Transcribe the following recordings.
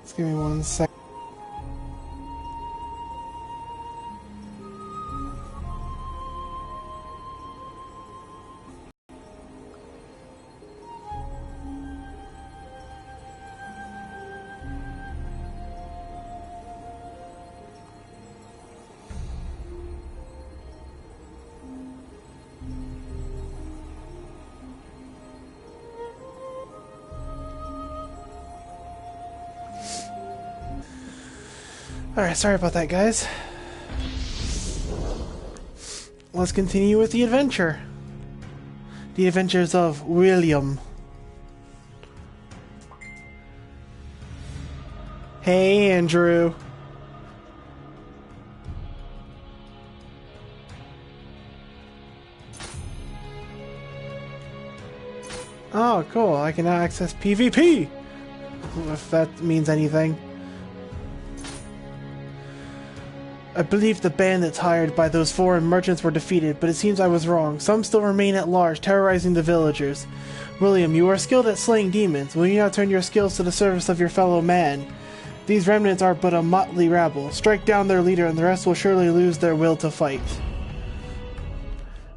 Just give me 1 sec. Alright, sorry about that, guys. Let's continue with the adventure. The adventures of William. Hey, Andrew. Oh, cool. I can now access PvP! If that means anything. I believe the bandits hired by those foreign merchants were defeated, but it seems I was wrong. Some still remain at large, terrorizing the villagers. William, you are skilled at slaying demons. Will you now turn your skills to the service of your fellow man? These remnants are but a motley rabble. Strike down their leader and the rest will surely lose their will to fight.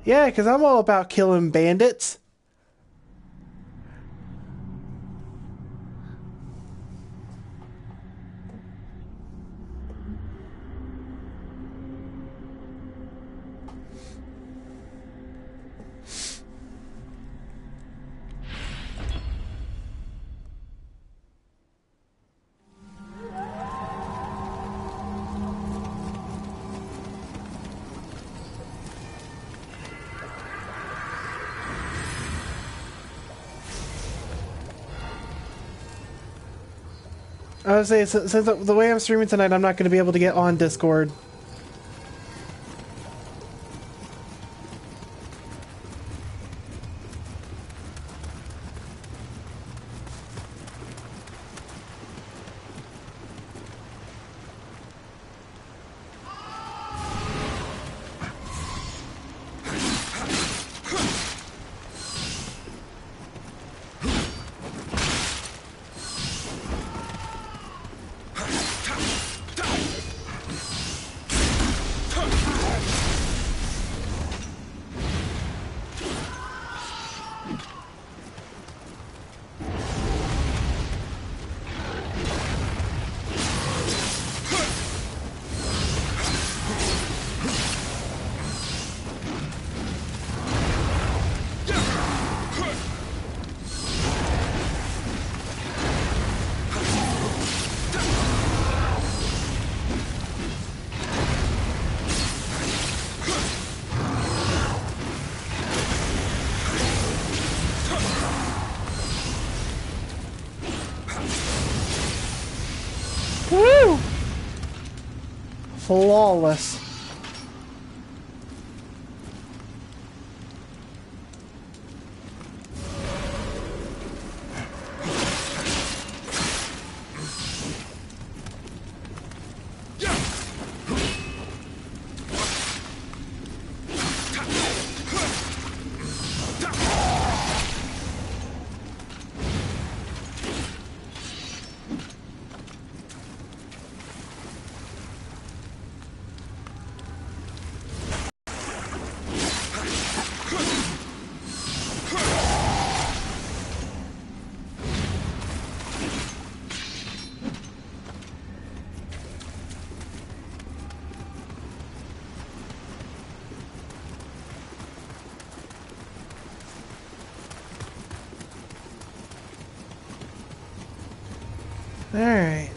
Yeah, because I'm all about killing bandits. I would say, since the way I'm streaming tonight, I'm not going to be able to get on Discord. Woo! Flawless. Alright.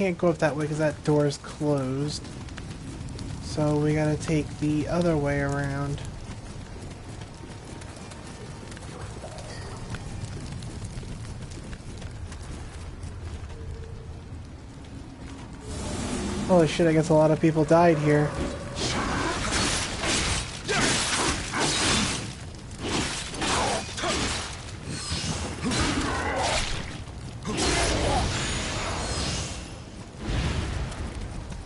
can't go up that way because that door is closed. So we gotta take the other way around. Holy shit, I guess a lot of people died here.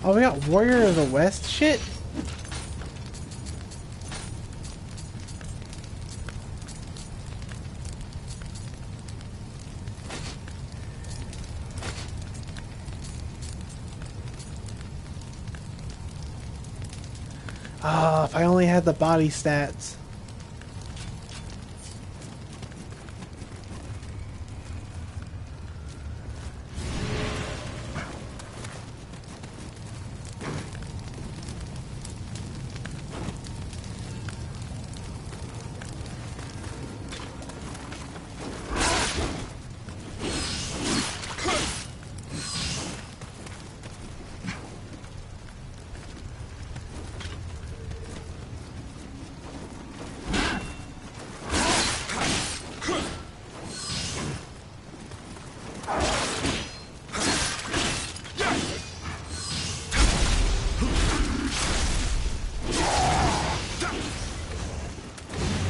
Oh, we got Warrior of the West shit? Ah, if I only had the body stats.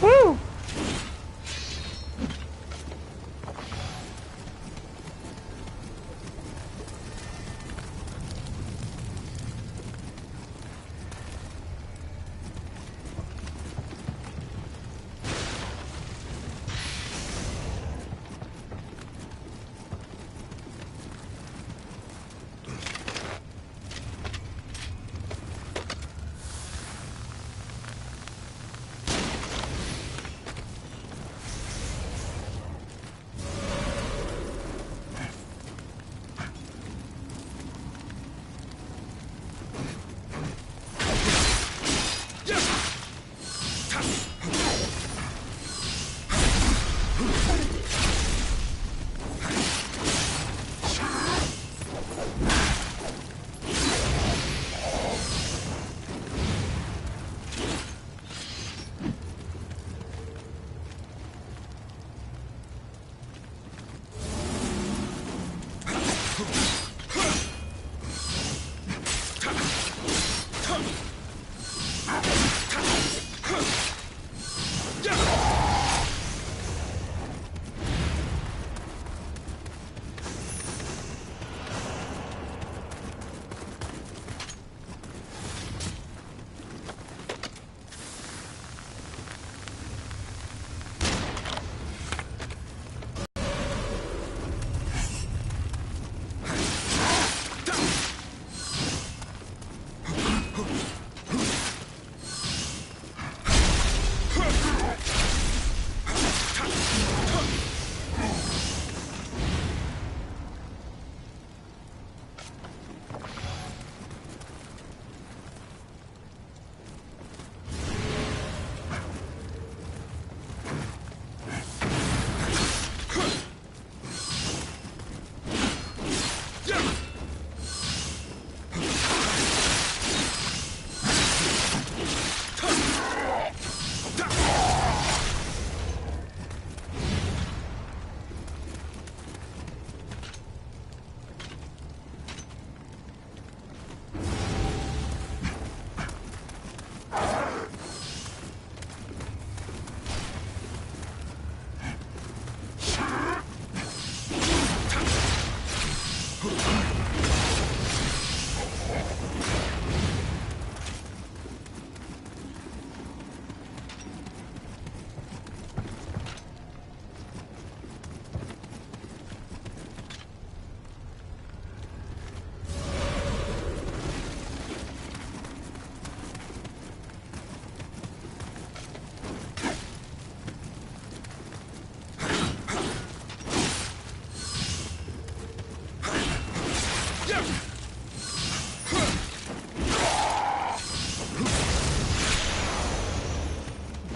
Woo!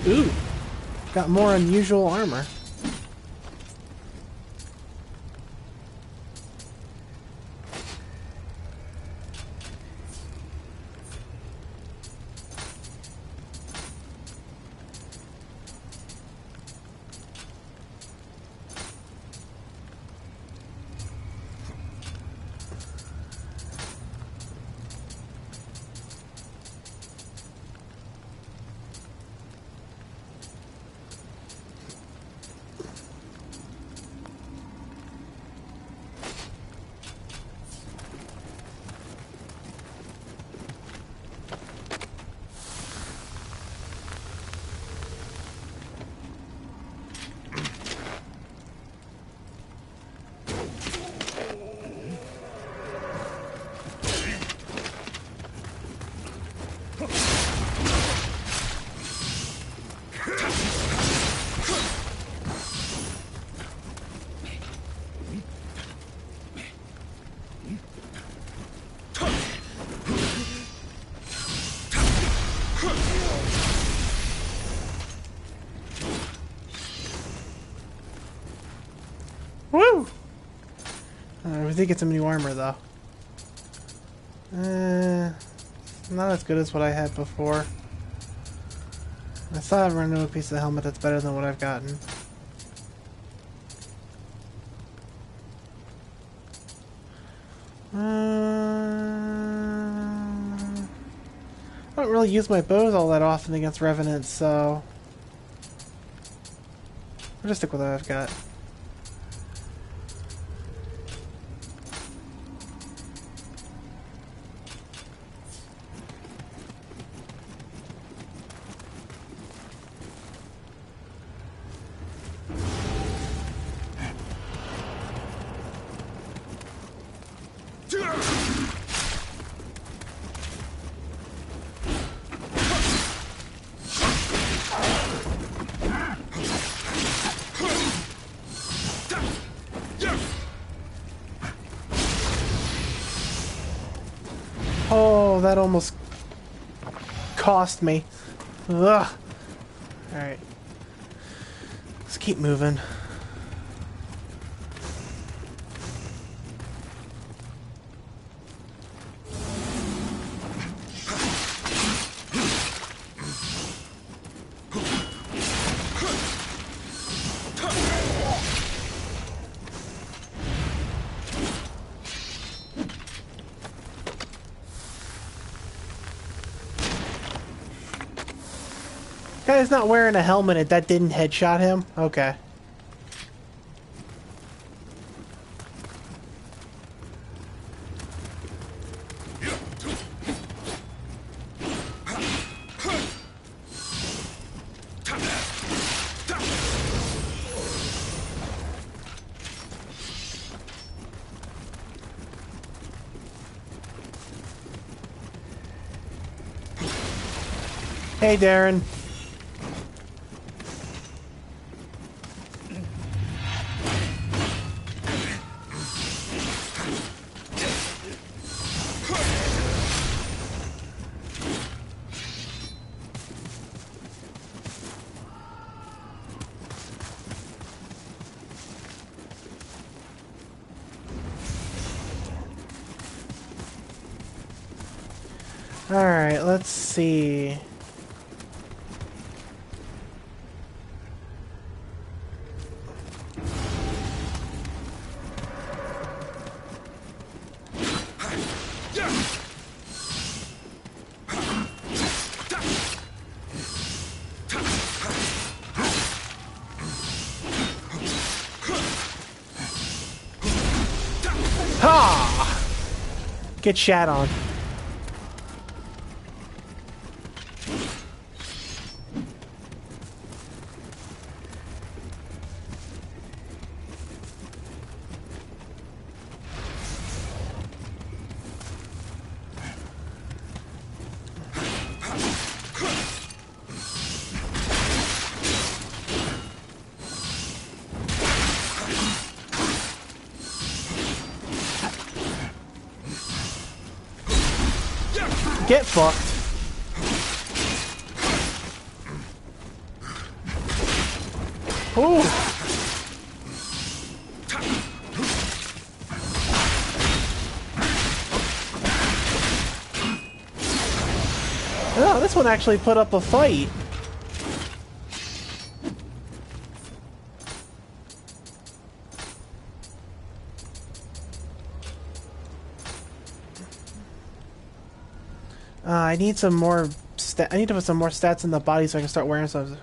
Ooh, got more unusual armor. Woo! We did get some new armor, though. Not as good as what I had before. I still haven't run into a piece of the helmet that's better than what I've gotten. I don't really use my bows all that often against revenants, so I'll just stick with what I've got. Oh, that almost cost me. Ugh. Alright. Let's keep moving. Guy's not wearing a helmet and that didn't headshot him? Okay. Hey, Darren. Alright, let's see. Ha! Get shat on. Get fucked. Ooh. Oh, this one actually put up a fight. I need some more I need to put some more stats in the body so I can start wearing some.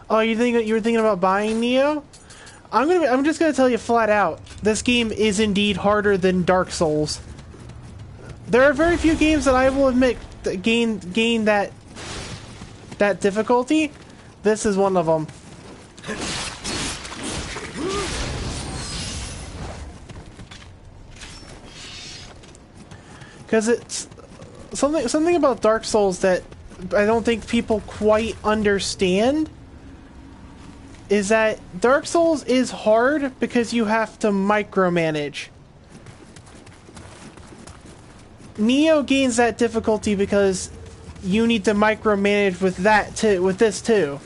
Oh, you were thinking about buying Nioh? I'm just gonna tell you flat out, this game is indeed harder than Dark Souls. There are very few games that I will admit that gain that difficulty. This is one of them. Because it's something about Dark Souls that I don't think people quite understand is that Dark Souls is hard because you have to micromanage. Nioh gains that difficulty because you need to micromanage with that too, with this too.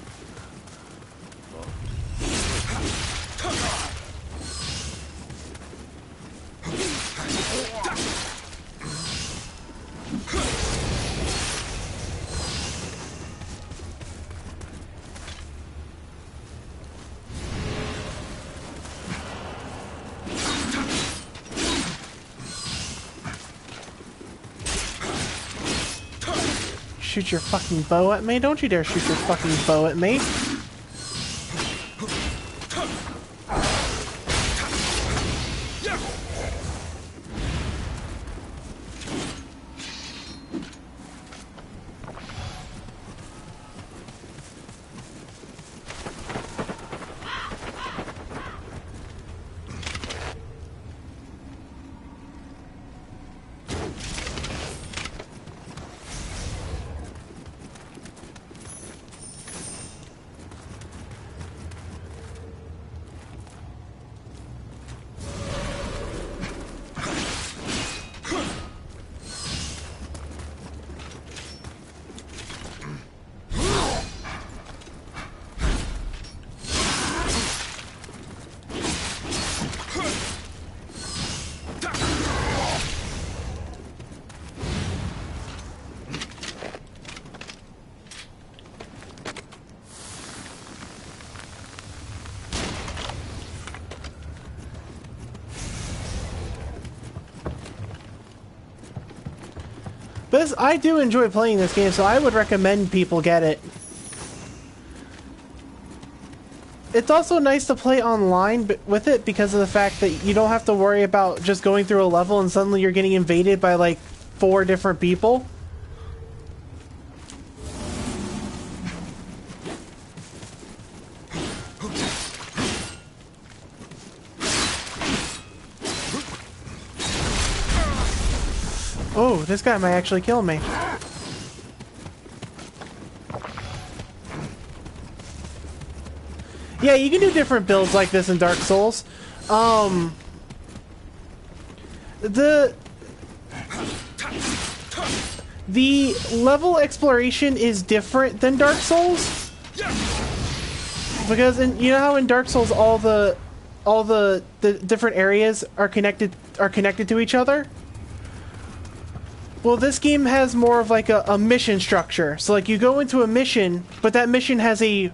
Shoot your fucking bow at me? Don't you dare shoot your fucking bow at me. But I do enjoy playing this game, so I would recommend people get it. It's also nice to play online with it because of the fact that you don't have to worry about just going through a level and suddenly you're getting invaded by like 4 different people. Oh, this guy might actually kill me. Yeah, you can do different builds like this in Dark Souls. The level exploration is different than Dark Souls. Because you know how in Dark Souls all the different areas are connected to each other? Well, this game has more of like a mission structure. So like you go into a mission, but that mission has a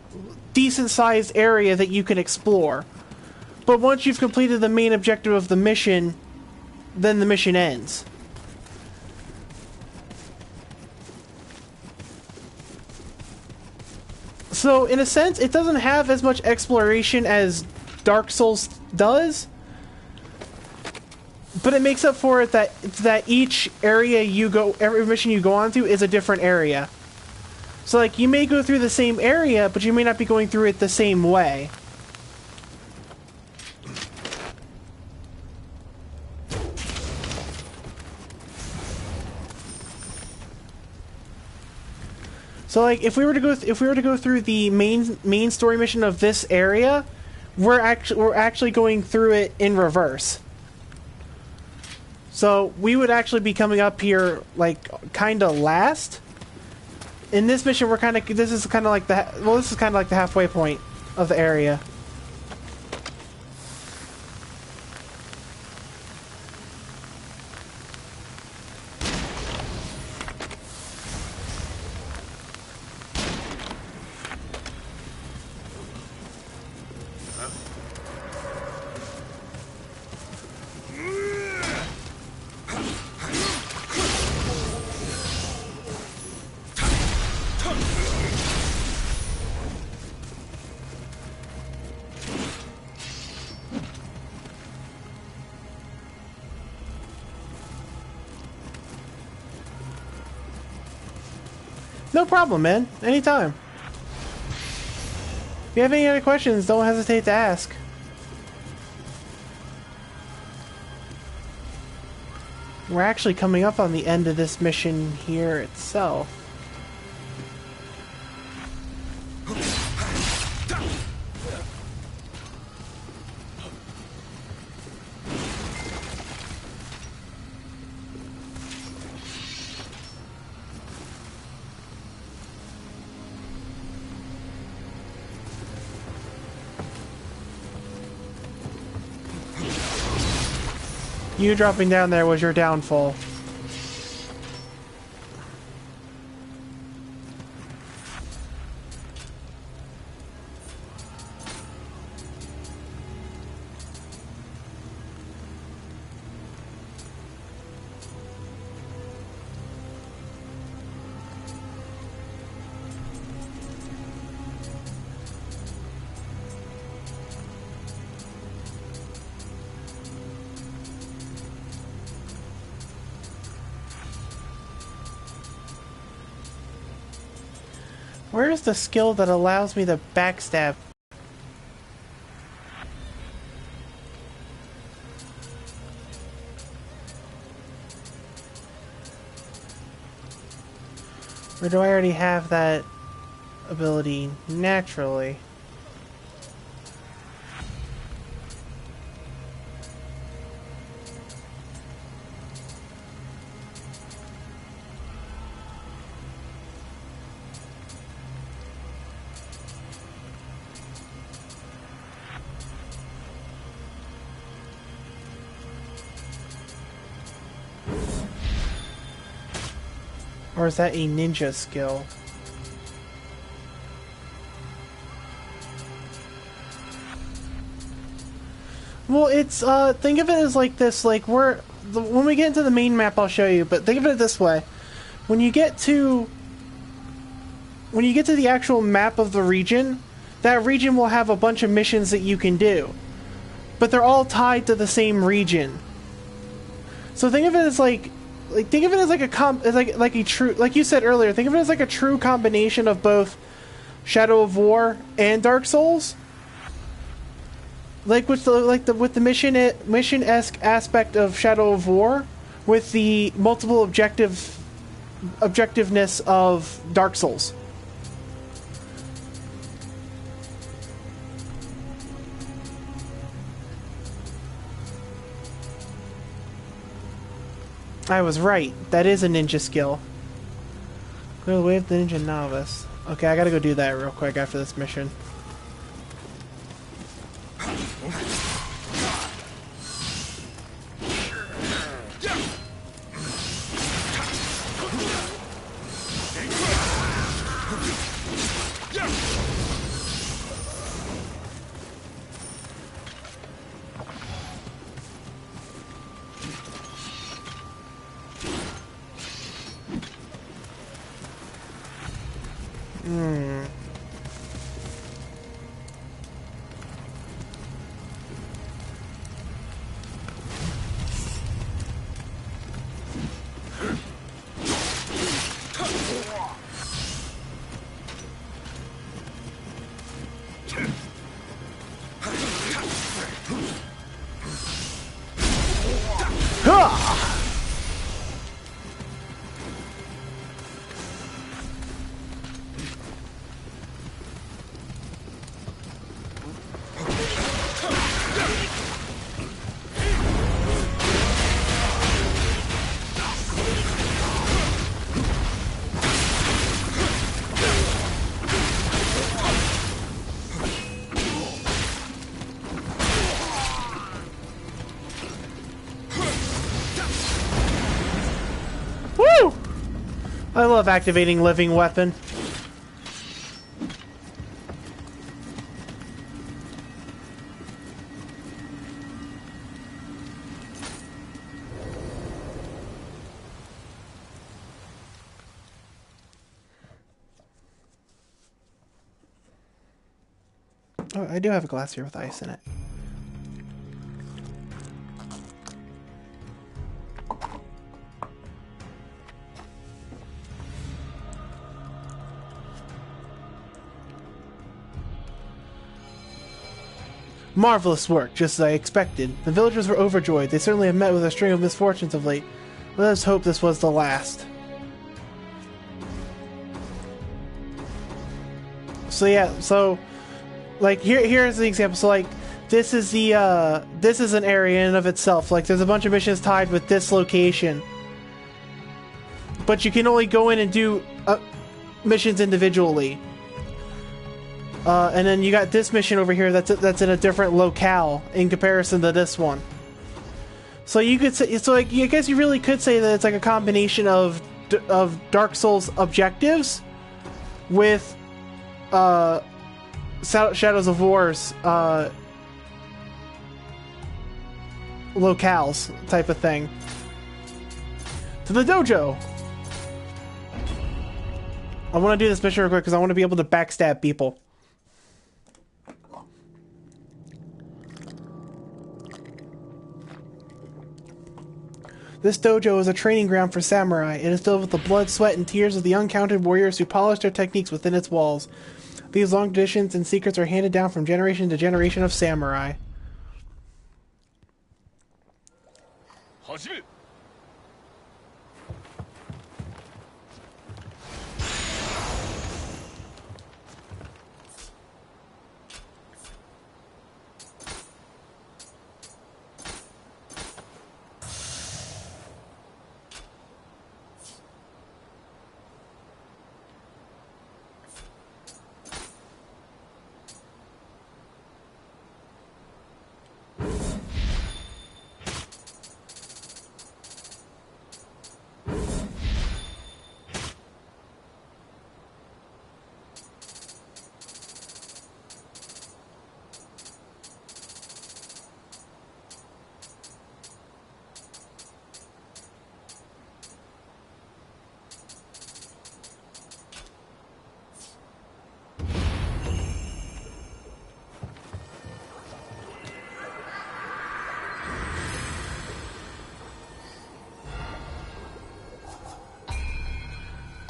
decent sized area that you can explore. But once you've completed the main objective of the mission, then the mission ends. So in a sense, it doesn't have as much exploration as Dark Souls does. But it makes up for it that each area you go, every mission you go on to is a different area. So like you may go through the same area, but you may not be going through it the same way. So like if we were to go through the main story mission of this area, we're actually going through it in reverse. So we would actually be coming up here like kind of last. In this mission, this is kind of like the halfway point of the area. No problem, man. Anytime. If you have any other questions, don't hesitate to ask. We're actually coming up on the end of this mission here itself. You dropping down there was your downfall. Where is the skill that allows me to backstab? Or do I already have that ability naturally? Or is that a ninja skill? Well, it's, think of it as like this, like, when we get into the main map, I'll show you, but think of it this way. When you get to the actual map of the region, that region will have a bunch of missions that you can do. But they're all tied to the same region. So think of it as like think of it as like a true, like you said earlier, think of it as like a true combination of both Shadow of War and Dark Souls. Like with the mission-esque aspect of Shadow of War, with the multiple objectiveness of Dark Souls. I was right. That is a ninja skill. Clear the way of the ninja novice. Okay, I gotta go do that real quick after this mission. I love activating living weapon. Oh, I do have a glass here with ice in it. Marvelous work, just as I expected. The villagers were overjoyed. They certainly have met with a string of misfortunes of late. Let us hope this was the last. So yeah, so like here's the example. So like this is an area in and of itself. Like there's a bunch of missions tied with this location. But you can only go in and do missions individually. And then you got this mission over here that's in a different locale in comparison to this one. So you could say, so like, I guess you really could say that it's like a combination of Dark Souls objectives with Shadows of War's locales type of thing. To the dojo. I want to do this mission real quick because I want to be able to backstab people. This dojo is a training ground for samurai. It is filled with the blood, sweat, and tears of the uncounted warriors who polish their techniques within its walls. These long traditions and secrets are handed down from generation to generation of samurai.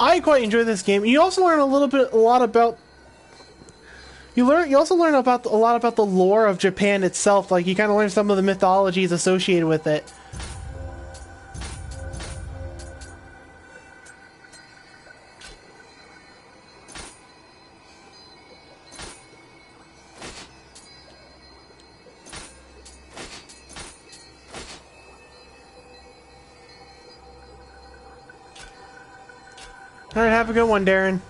I quite enjoy this game. You also learn a lot about. You also learn about a lot about the lore of Japan itself. Like you kind of learn some of the mythologies associated with it. Alright, have a good one, Darren.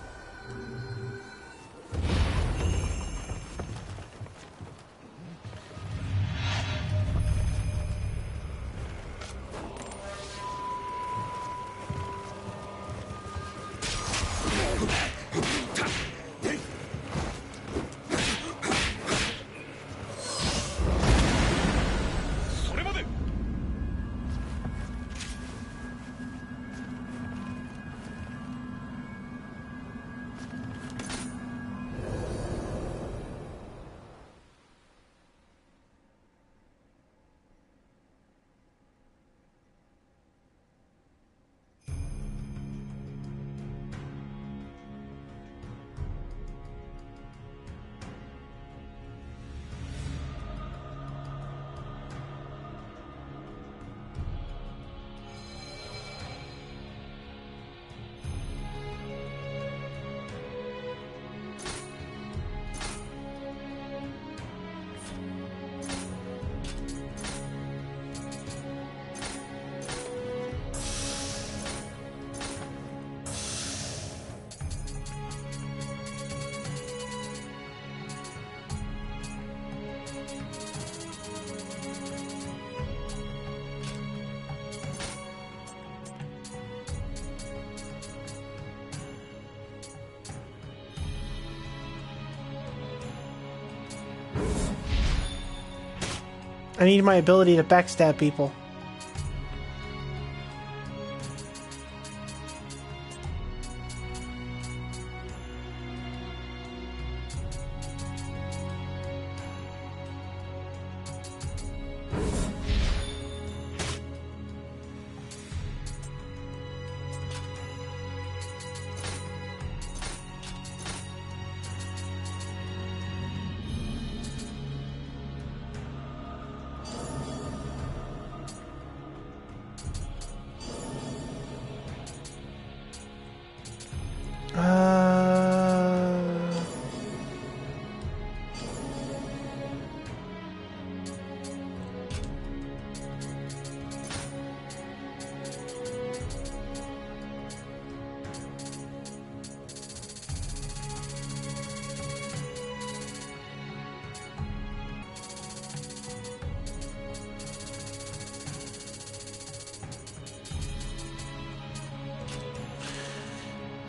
I need my ability to backstab people.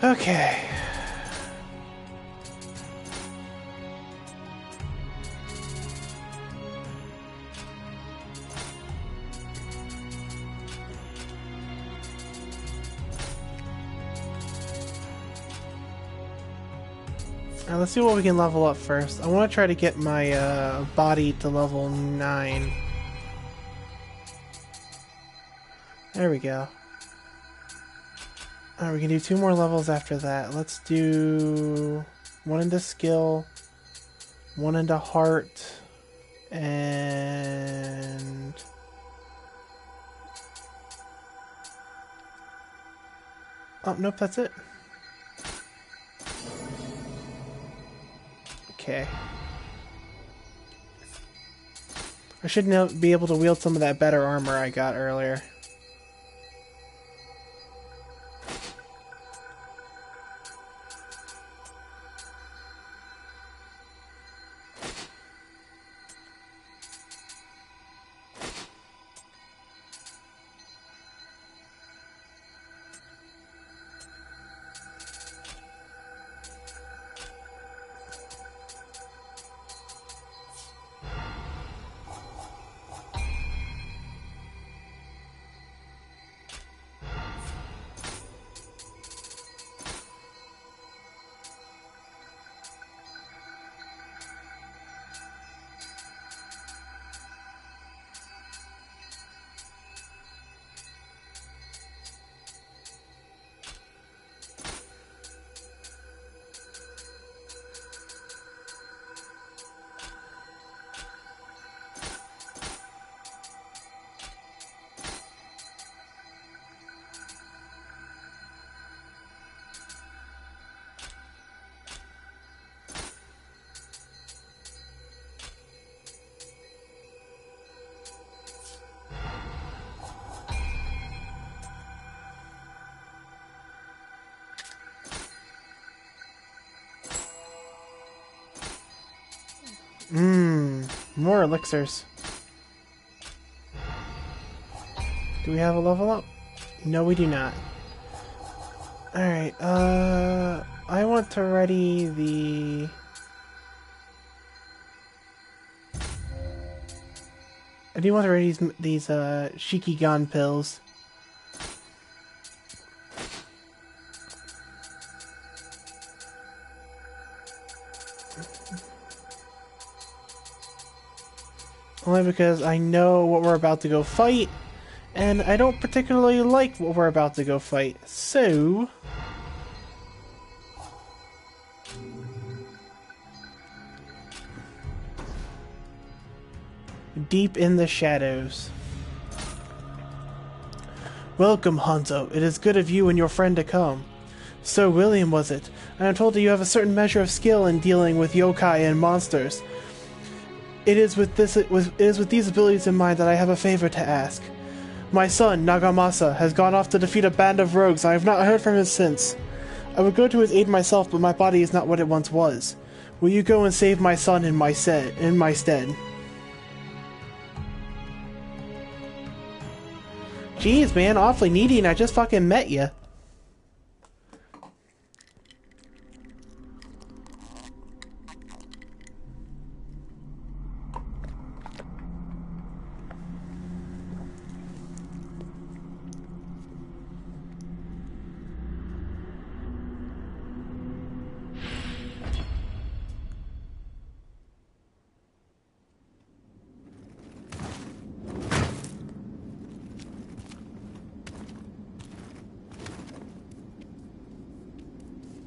Okay. Let's see what we can level up first. I want to try to get my body to level 9. There we go. Alright, we can do 2 more levels after that. Let's do 1 into skill, 1 into heart, and... oh, nope, that's it. Okay. I should now be able to wield some of that better armor I got earlier. More elixirs. Do we have a level up? No, we do not. Alright, I want to ready the... I do want to ready these Shikigan pills. Only because I know what we're about to go fight, and I don't particularly like what we're about to go fight, so... Deep in the shadows. Welcome, Hanzo. It is good of you and your friend to come. So, William, was it? I am told that you have a certain measure of skill in dealing with yokai and monsters. It is with these abilities in mind that I have a favor to ask. My son, Nagamasa, has gone off to defeat a band of rogues. I have not heard from him since. I would go to his aid myself, but my body is not what it once was. Will you go and save my son in my stead? Jeez, man, awfully needy, and I just fucking met you.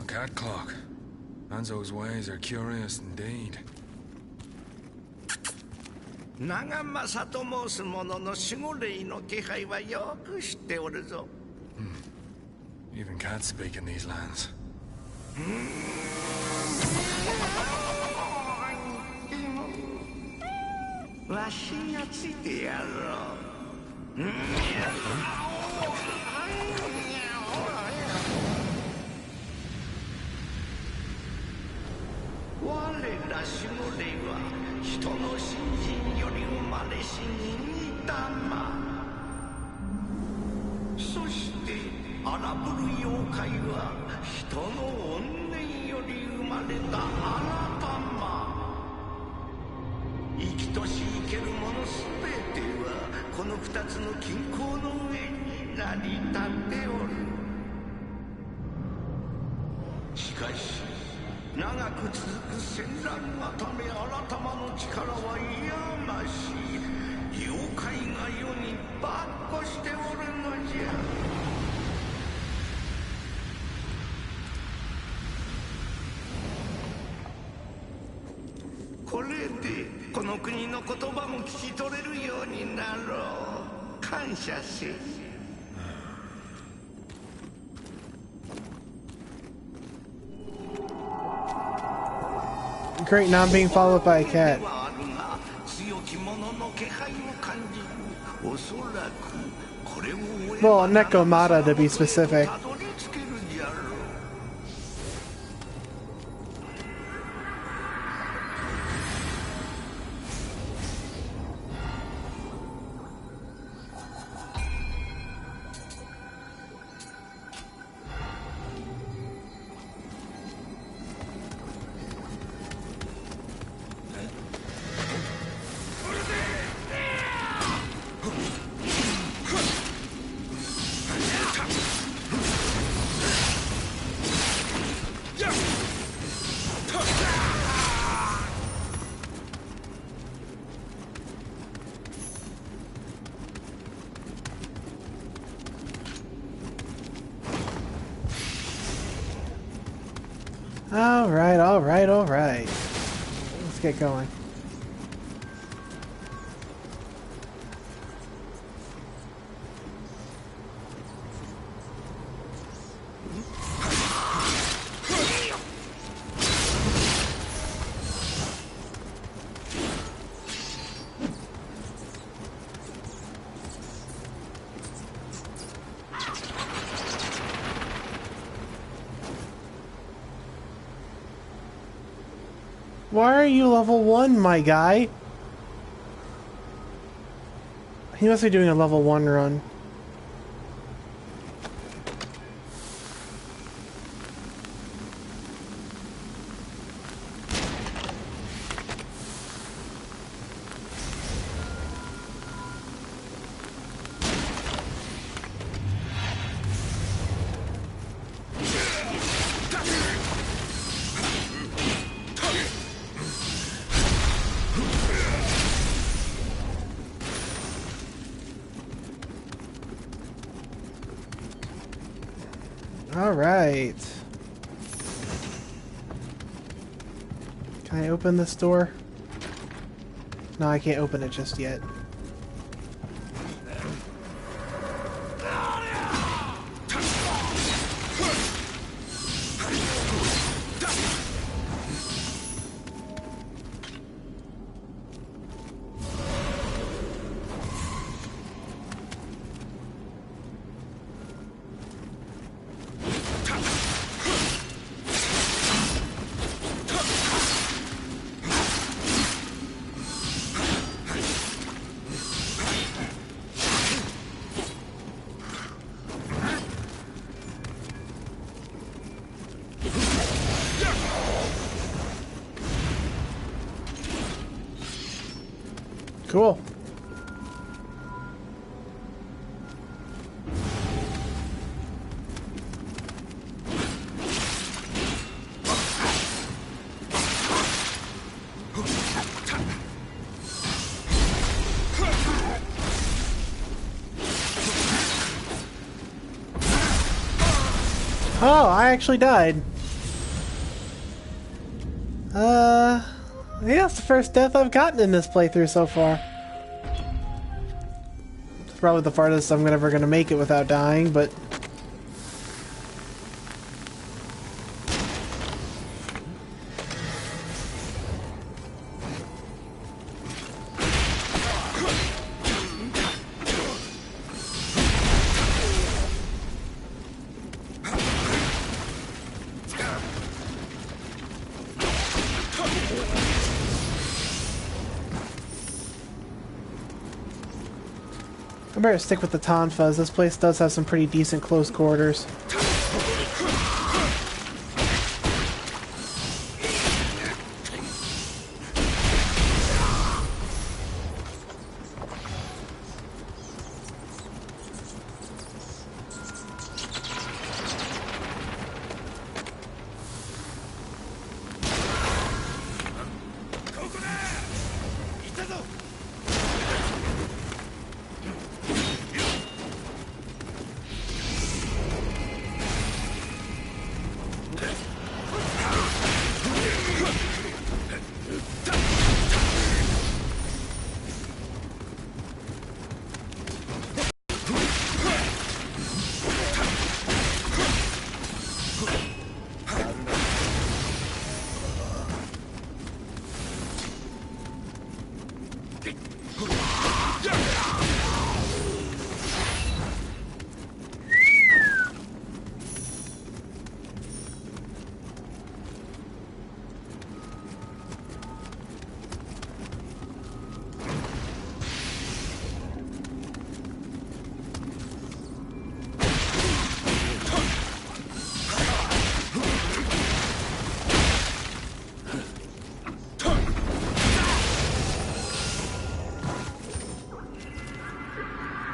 Cat clock. Hanzo's ways are curious indeed. Nagamasaと申す者の守護霊の気配はよく知っておるぞ。Even cats speak in these lands. わしがついてやろう。我ら守護霊は人の信心より生まれしに御霊。そして荒ぶる妖怪は人の怨念より生まれた新玉。生きとし生けるものすべてはこの二つの均衡の上に成り立っておる。しかし長く続く戦乱がため新玉の力は癒まし、妖怪が世にばっこしておるのじゃ。これでこの国の言葉も聞き取れるようになろう。感謝せい。Great, now I'm being followed by a cat. Well, Nekomata to be specific. Alright. Let's get going. Why are you level 1, my guy? He must be doing a level 1 run. Alright. Can I open this door? No, I can't open it just yet. Cool. Oh, I actually died. Yeah, it's the first death I've gotten in this playthrough so far. It's probably the farthest I'm ever gonna make it without dying, but... better stick with the Tonfas. This place does have some pretty decent close quarters.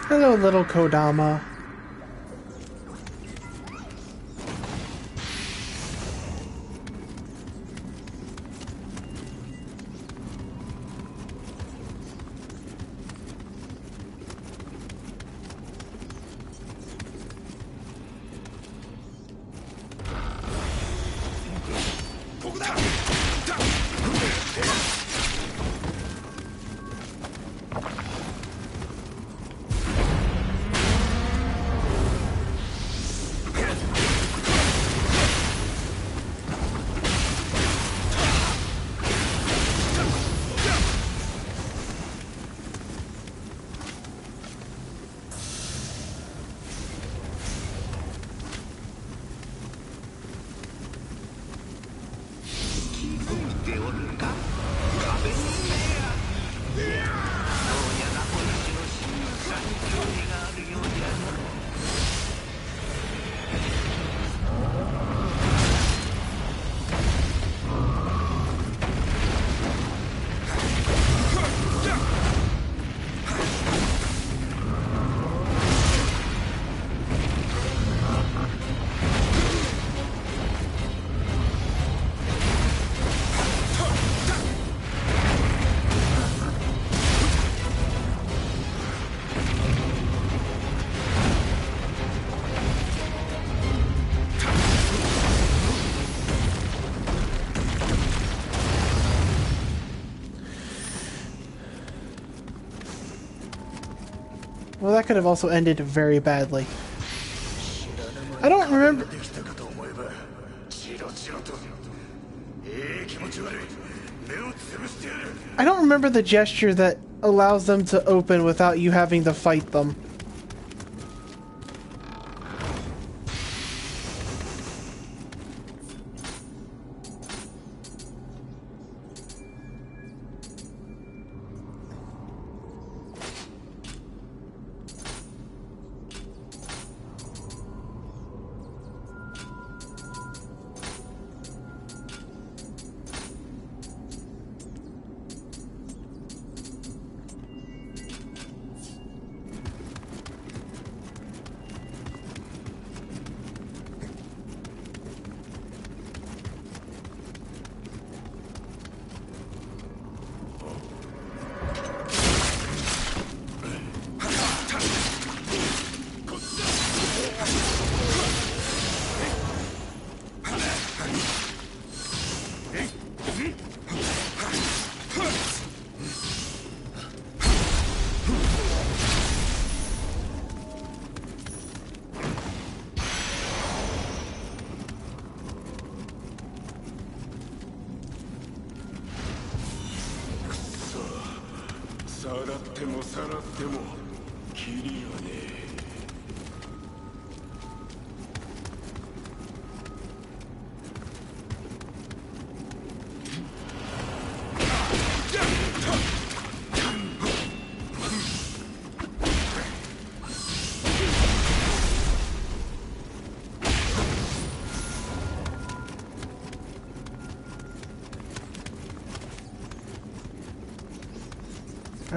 Hello, little Kodama. Well, that could have also ended very badly. I don't remember... I don't remember the gesture that allows them to open without you having to fight them.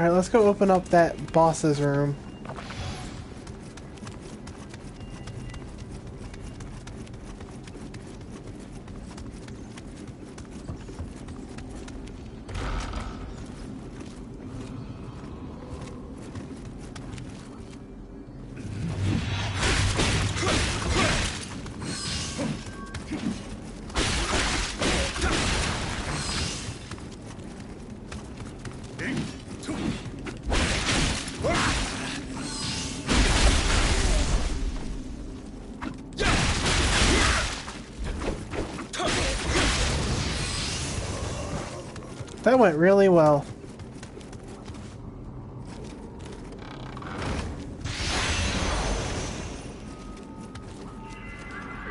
Alright, let's go open up that boss's room. That went really well.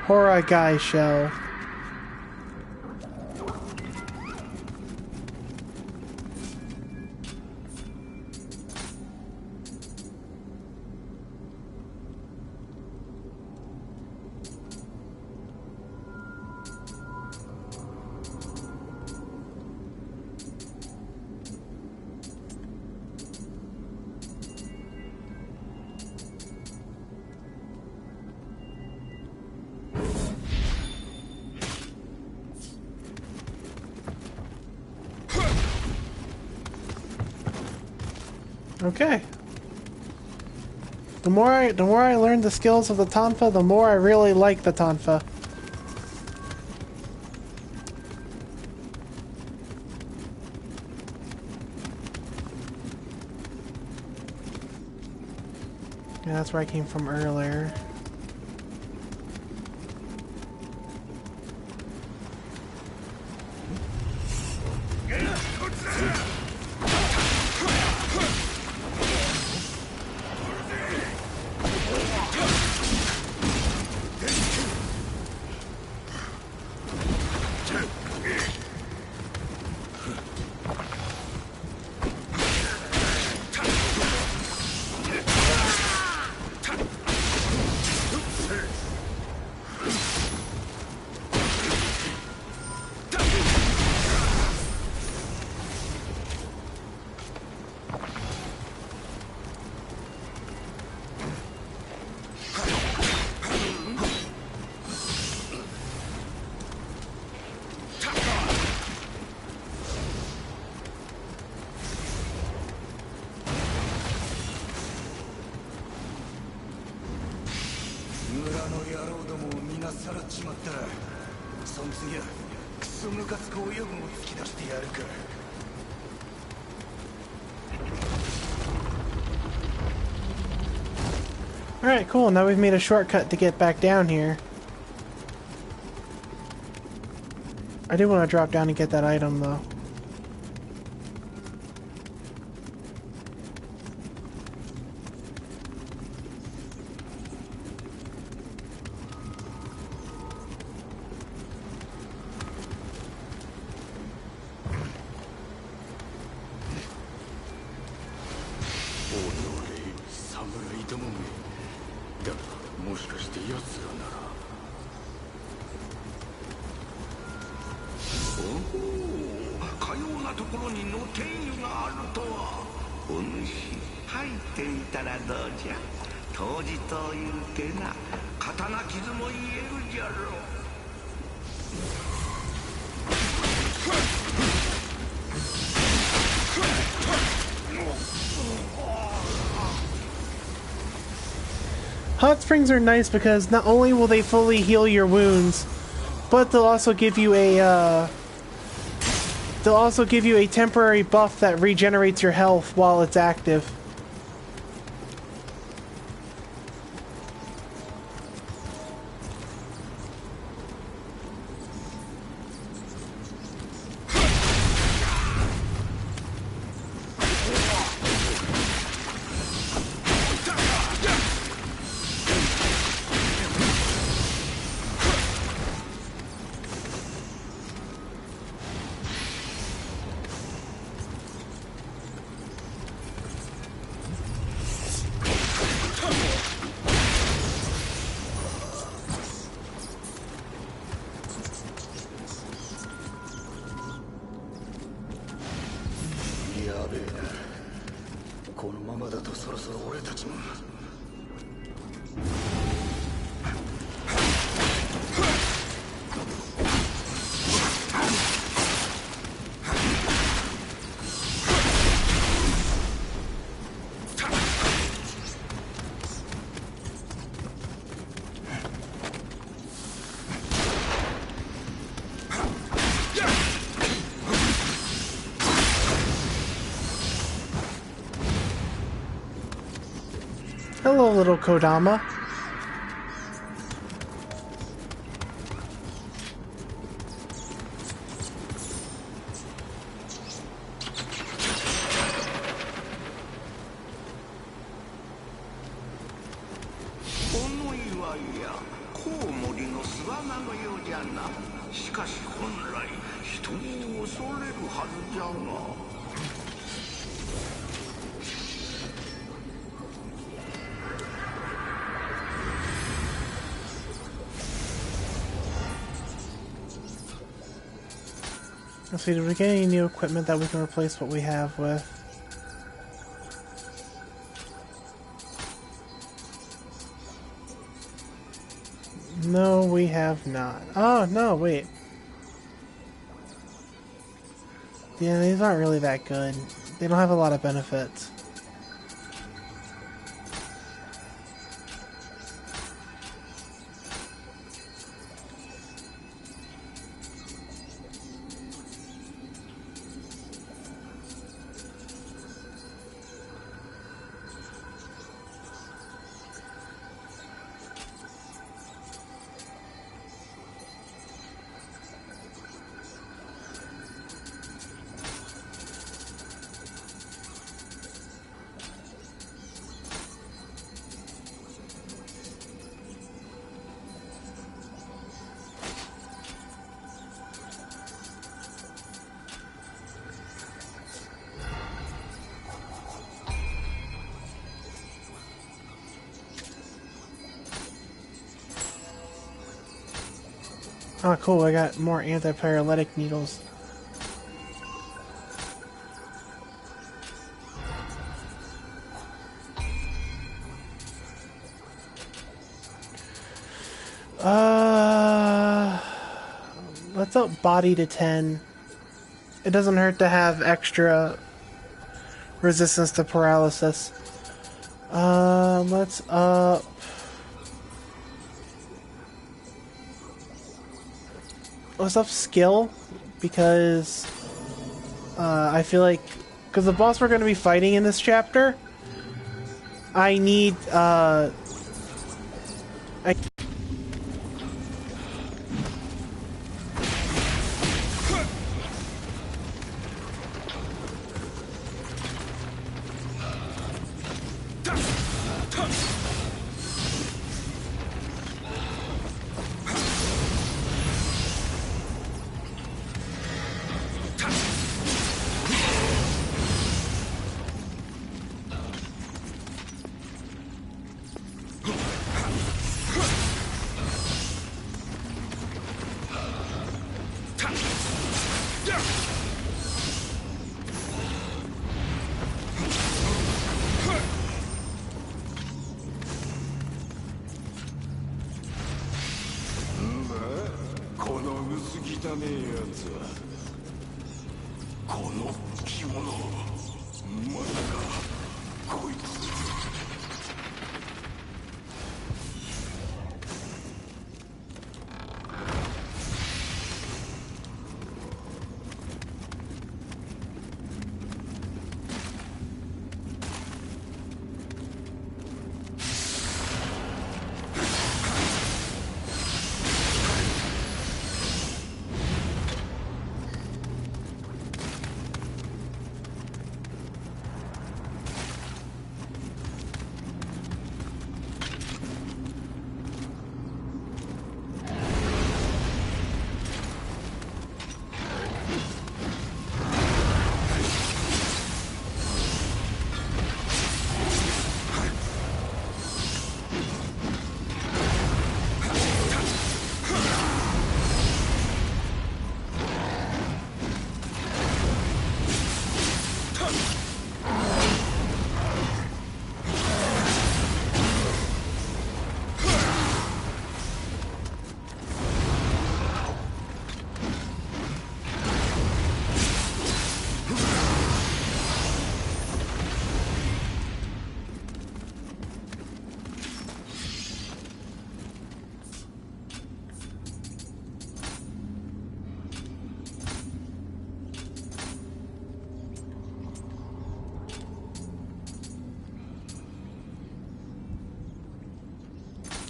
Horror guy shell. Okay. The more I learn the skills of the Tonfa, the more I really like the Tonfa. Yeah, that's where I came from earlier. Alright, cool. Now we've made a shortcut to get back down here. I do want to drop down and get that item, though. Hot springs are nice because not only will they fully heal your wounds, but they'll also give you a temporary buff that regenerates your health while it's active. Hello, little Kodama. Let's see, did we get any new equipment that we can replace what we have with? No, we have not. Oh, no, wait. Yeah, these aren't really that good. They don't have a lot of benefits. Oh, cool, I got more anti-paralytic needles. Let's up body to 10. It doesn't hurt to have extra resistance to paralysis. Let's up... Let's up skill, because I feel like... Because the boss we're going to be fighting in this chapter, I need,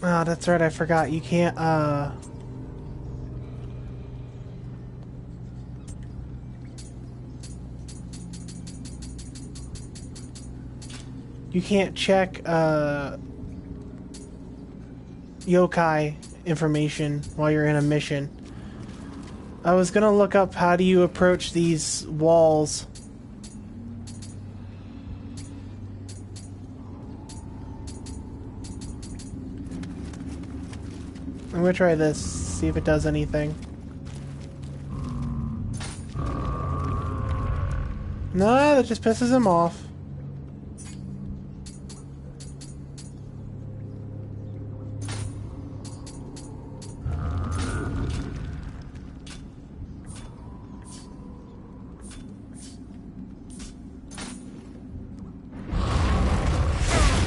Oh, that's right, I forgot. You can't, you can't check, yokai information while you're in a mission. I was gonna look up how do you approach these walls. I'm gonna try this, see if it does anything. No, that just pisses him off.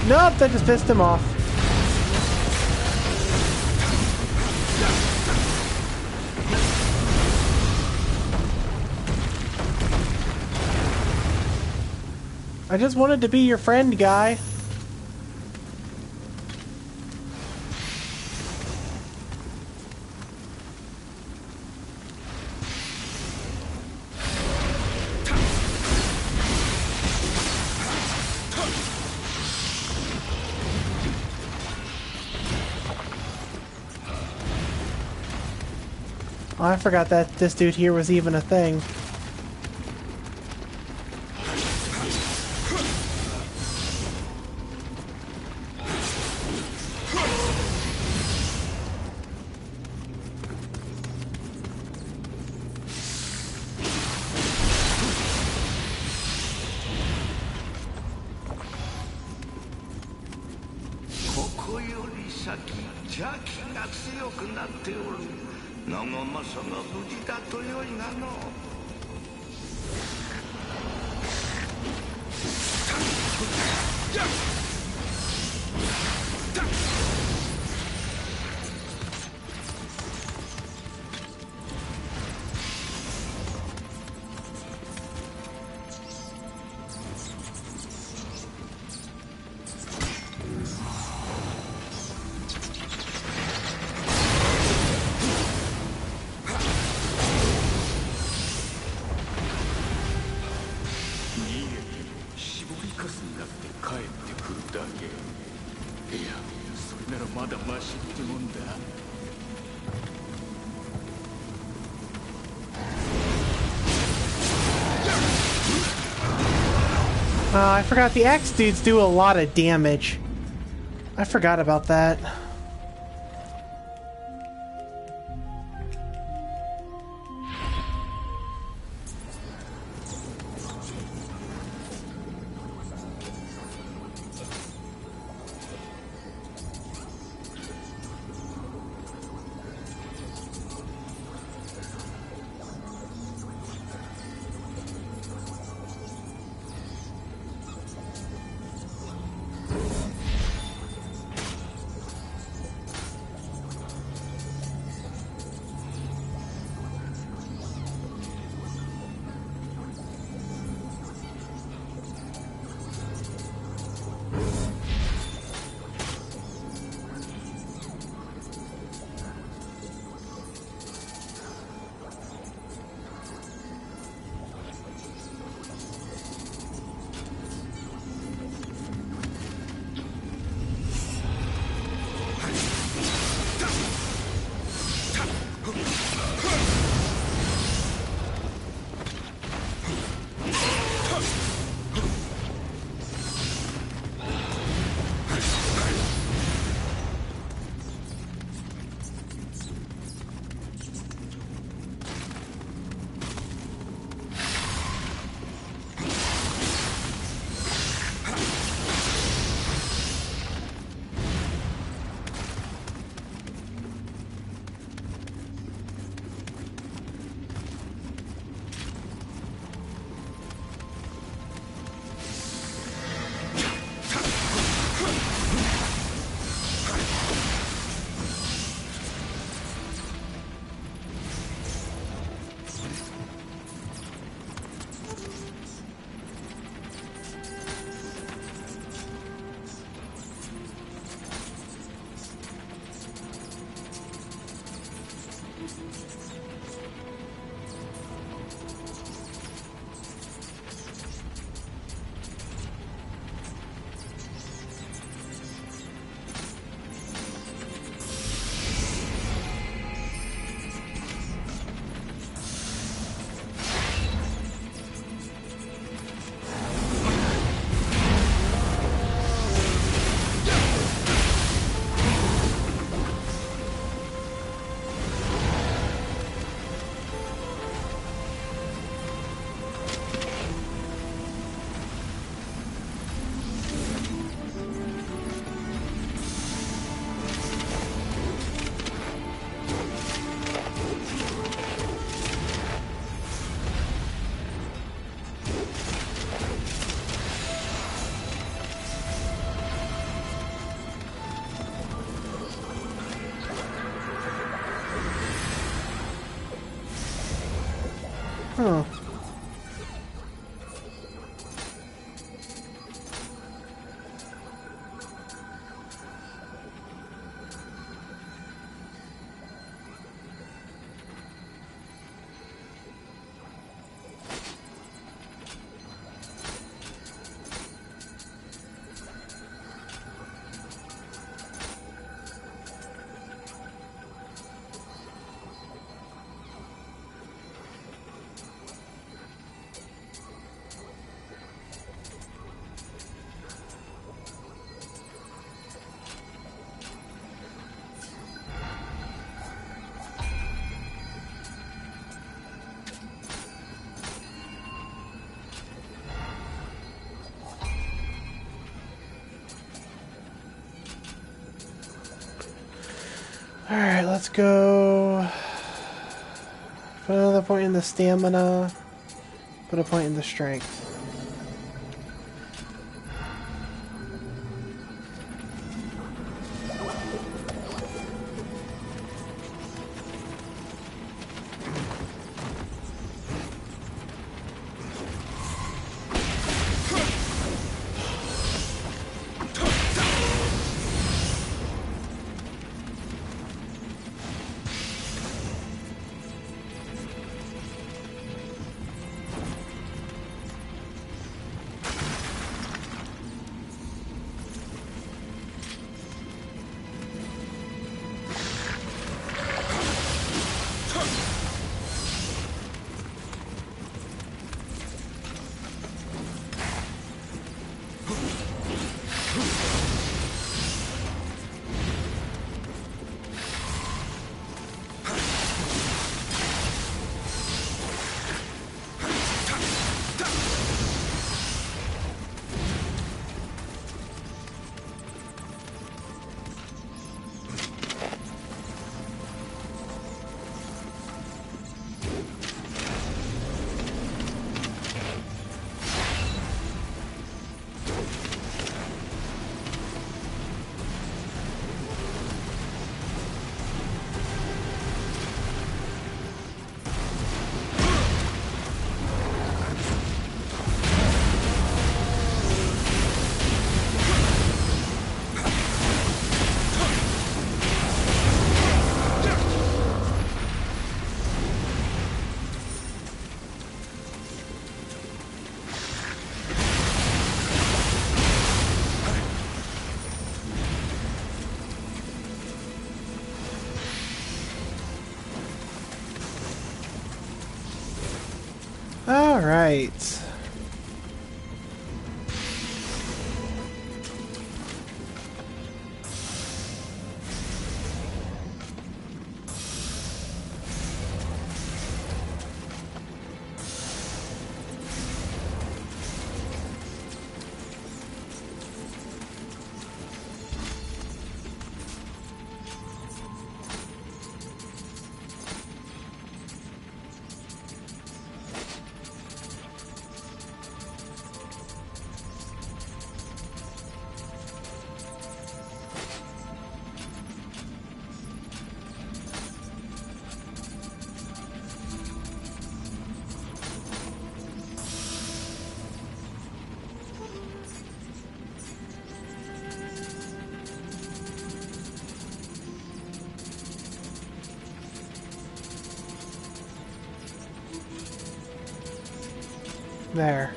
Nope, that just pissed him off. I just wanted to be your friend, guy. Oh, I forgot that this dude here was even a thing. I forgot the axe dudes do a lot of damage. I forgot about that. Huh. Alright, let's go. Put another point in the stamina. Put a point in the strength. Alright. There.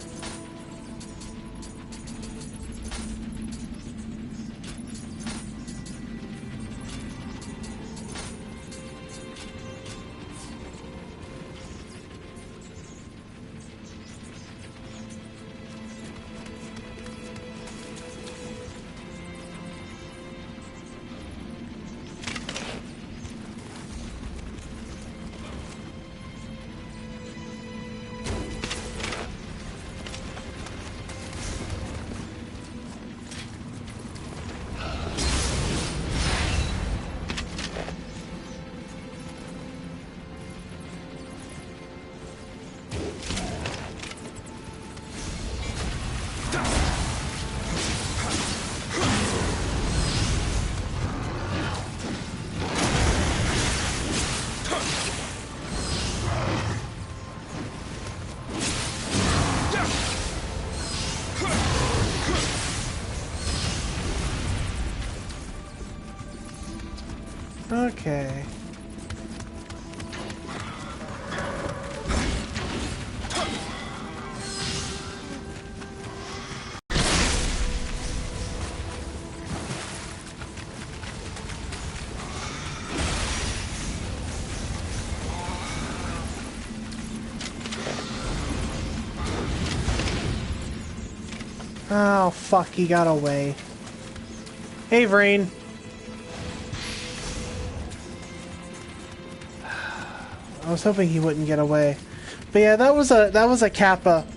Okay. Oh, fuck, he got away. Hey, Vrain. I was hoping he wouldn't get away. But yeah, that was a Kappa.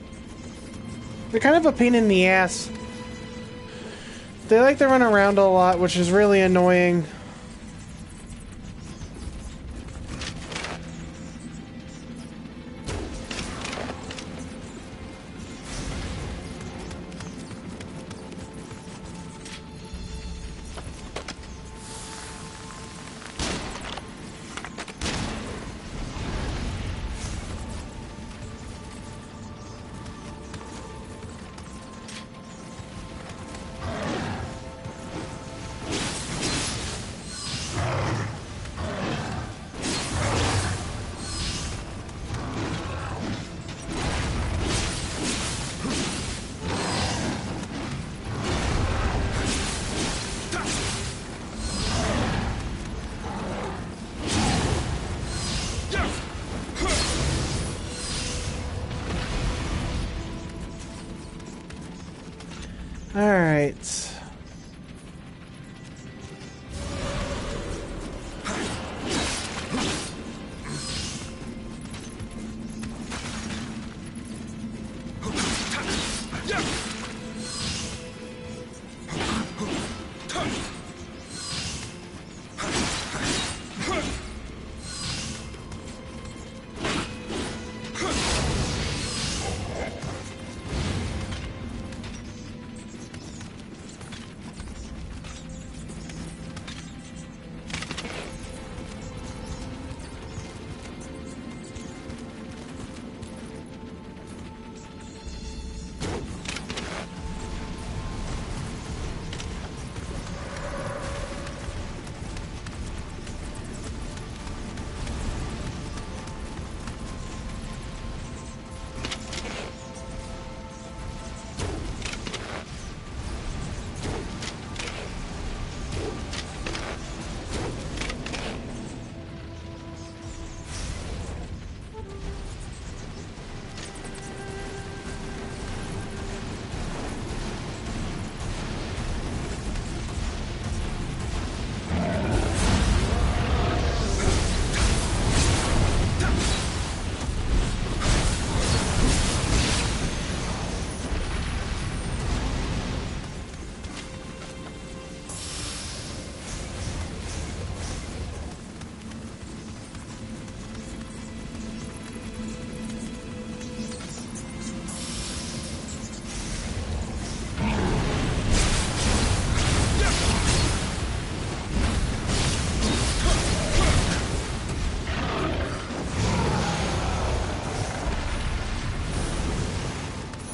They're kind of a pain in the ass. They like to run around a lot, which is really annoying. Alright.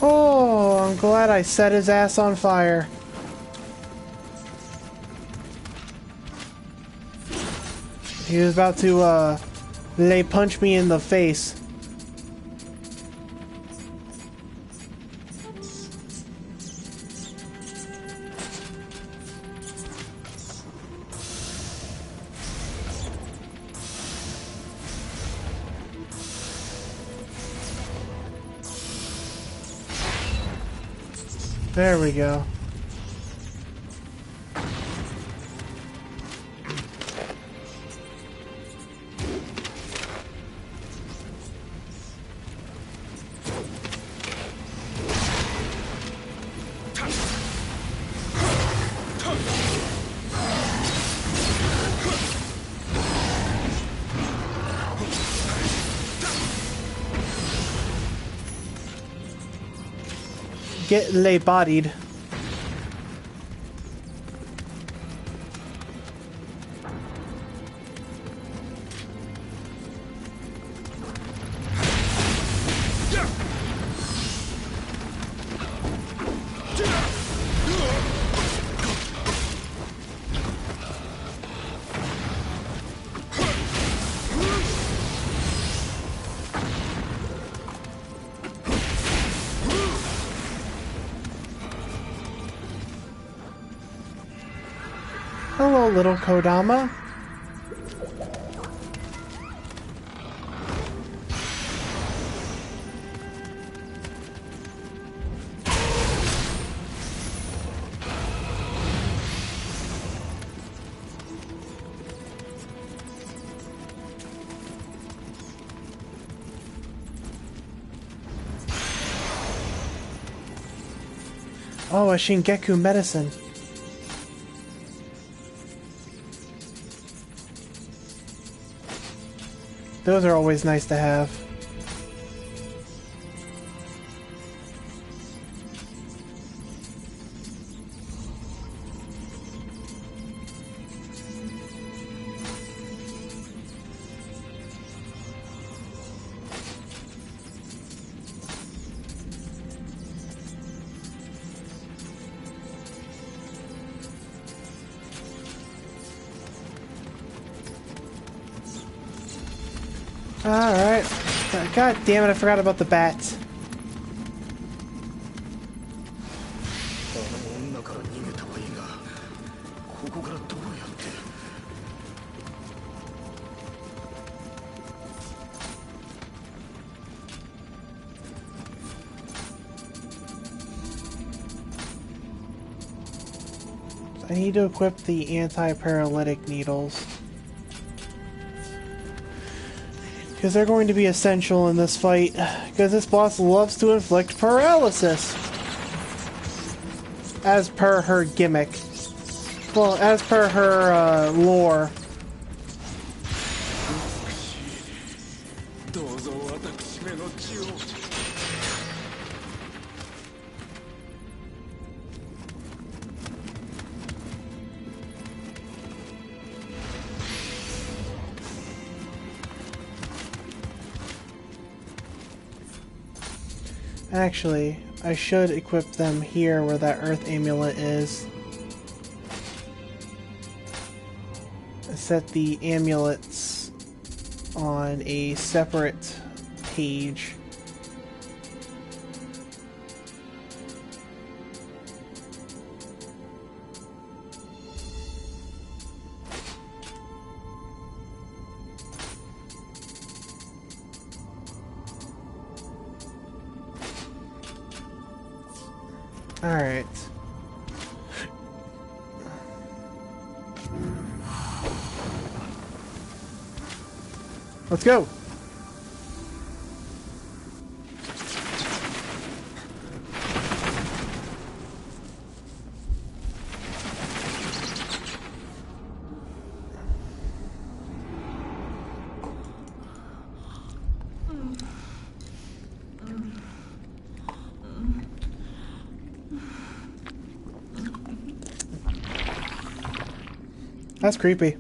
Oh, I'm glad I set his ass on fire. He was about to, punch me in the face. There we go. Get lay-bodied. Hello, little Kodama. Oh, a Shingeki medicine. Those are always nice to have. Alright. God damn it, I forgot about the bats. I need to equip the anti-paralytic needles. Because they're going to be essential in this fight. Because this boss loves to inflict paralysis. As per her gimmick. Well, as per her lore. Actually, I should equip them here where that earth amulet is. Set the amulets on a separate page. Alright. Let's go! That's creepy.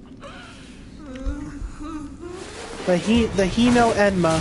The Hino Enma.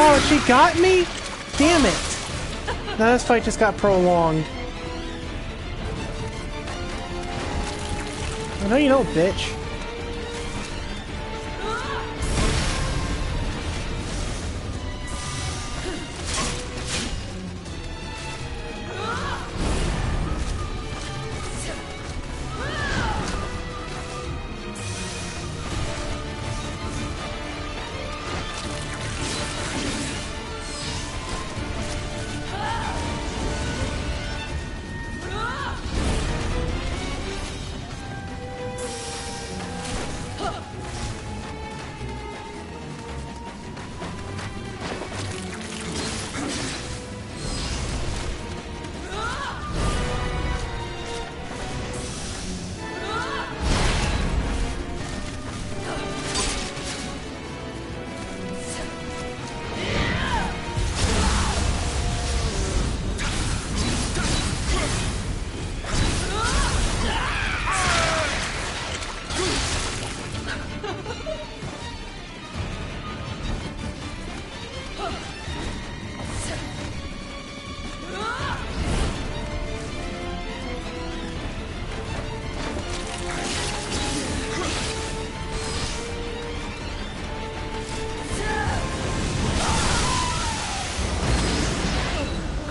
Oh, she got me? Damn it. Now this fight just got prolonged. Oh, no you don't, bitch.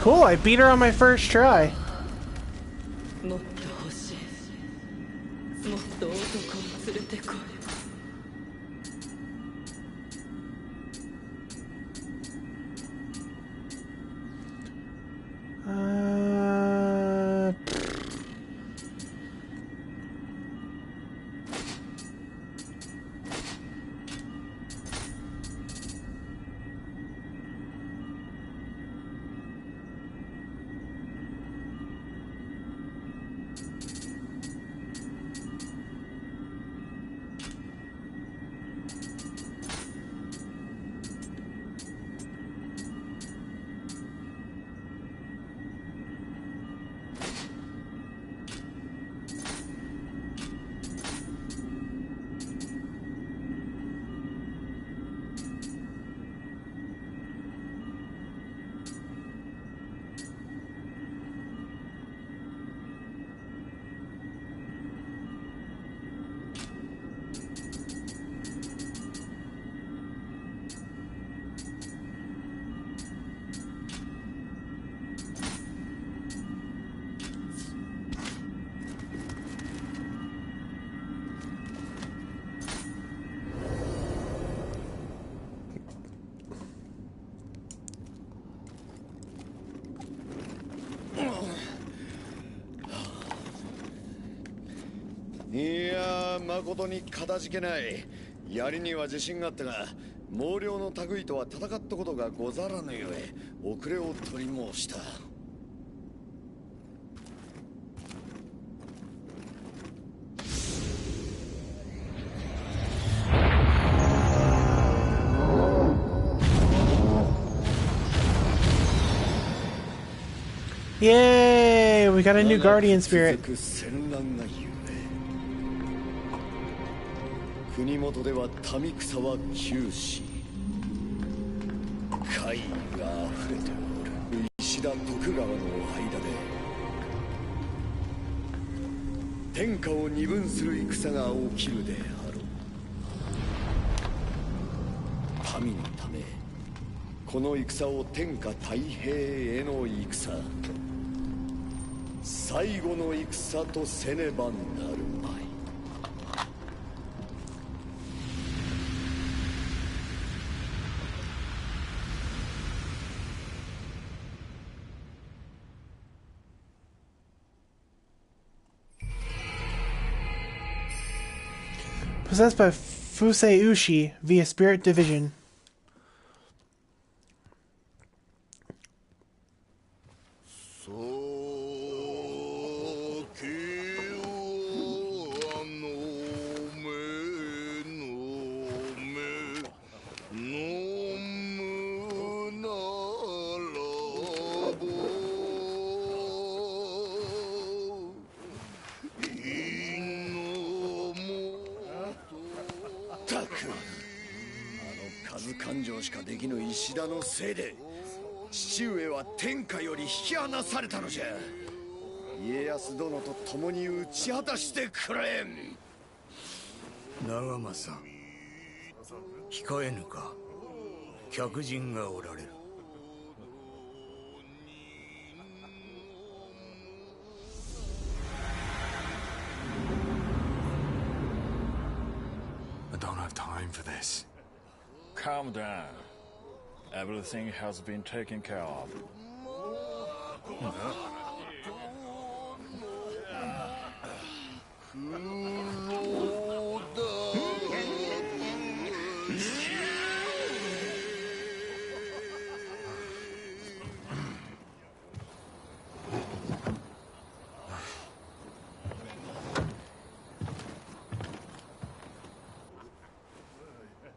Cool, I beat her on my first try.いやー、誠にかたじけない。槍には自信があったが、毛量の類とは戦ったことがござらぬゆえ、遅れを取り申した。Yay! We got a new guardian spirit. 国元では民草は九死、怪異が溢れておる。石田徳川の間で天下を二分する戦が起きるであろう。民のためこの戦を天下太平への戦、最後の戦とせねばなるまい。Possessed by Fusei Ushi via Spirit Division. 感情しかできぬ石田のせいで父上は天下より引き離されたのじゃ。家康殿と共に打ち果たしてくれ。長政、控えぬか。客人がおられる。I don't have time for this. Calm down. Everything has been taken care of.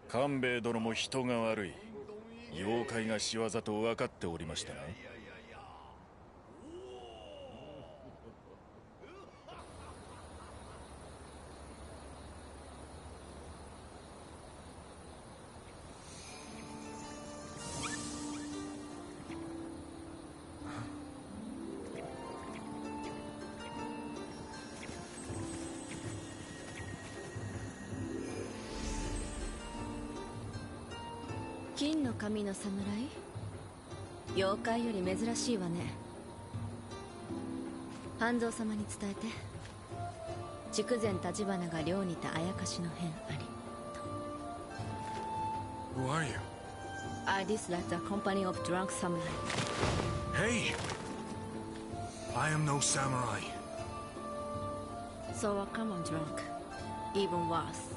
Kanbei殿も人が悪い。妖怪が仕業と分かっておりましたね。金の髪の侍？妖怪より珍しいわね。半蔵様に伝えて。筑前立花が寮にてあやかしの変あり。Who are you? I dislike the company of drunk samurai. Hey! I am no samurai. So a common drunk. Even worse.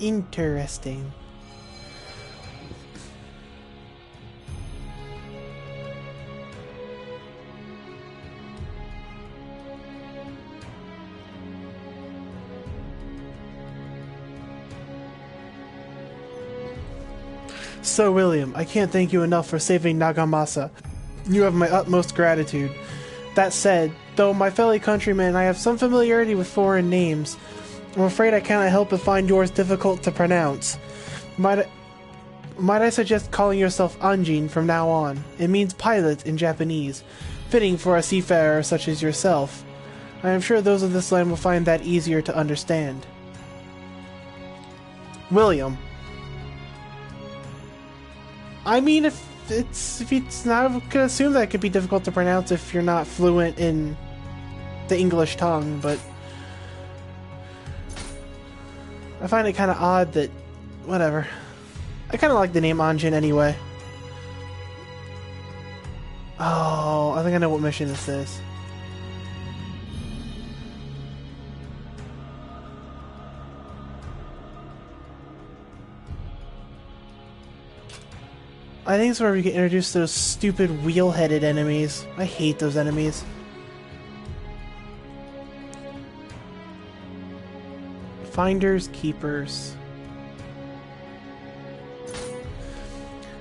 Interesting. So, William, I can't thank you enough for saving Nagamasa. You have my utmost gratitude. That said, though my fellow countrymen and I have some familiarity with foreign names, I'm afraid I cannot help but find yours difficult to pronounce. Might I suggest calling yourself Anjin from now on? It means pilot in Japanese, fitting for a seafarer such as yourself. I am sure those of this land will find that easier to understand. William. I mean, if it's not, I could assume that it could be difficult to pronounce if you're not fluent in the English tongue, but I find it kind of odd that, whatever. I kind of like the name Anjin anyway. Oh, I think I know what mission this is. I think it's where we get introduced to those stupid wheel-headed enemies. I hate those enemies. Finders, keepers.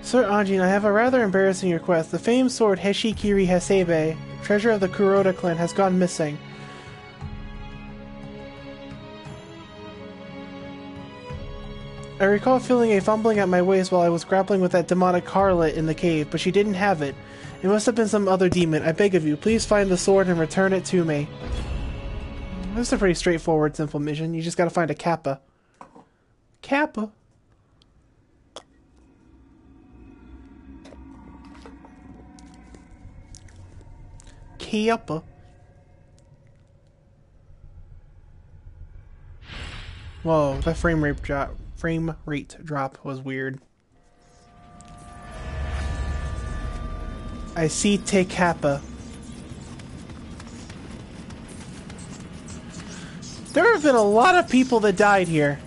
Sir Anjin, I have a rather embarrassing request. The famed sword Heshikiri Hasebe, treasure of the Kuroda clan, has gone missing. I recall feeling a fumbling at my waist while I was grappling with that demonic harlot in the cave, but she didn't have it. It must have been some other demon. I beg of you, please find the sword and return it to me. This is a pretty straightforward, simple mission. You just gotta find a kappa. Kappa? Kappa? Whoa, that frame rate drop was weird. I see Te Kappa. There have been a lot of people that died here.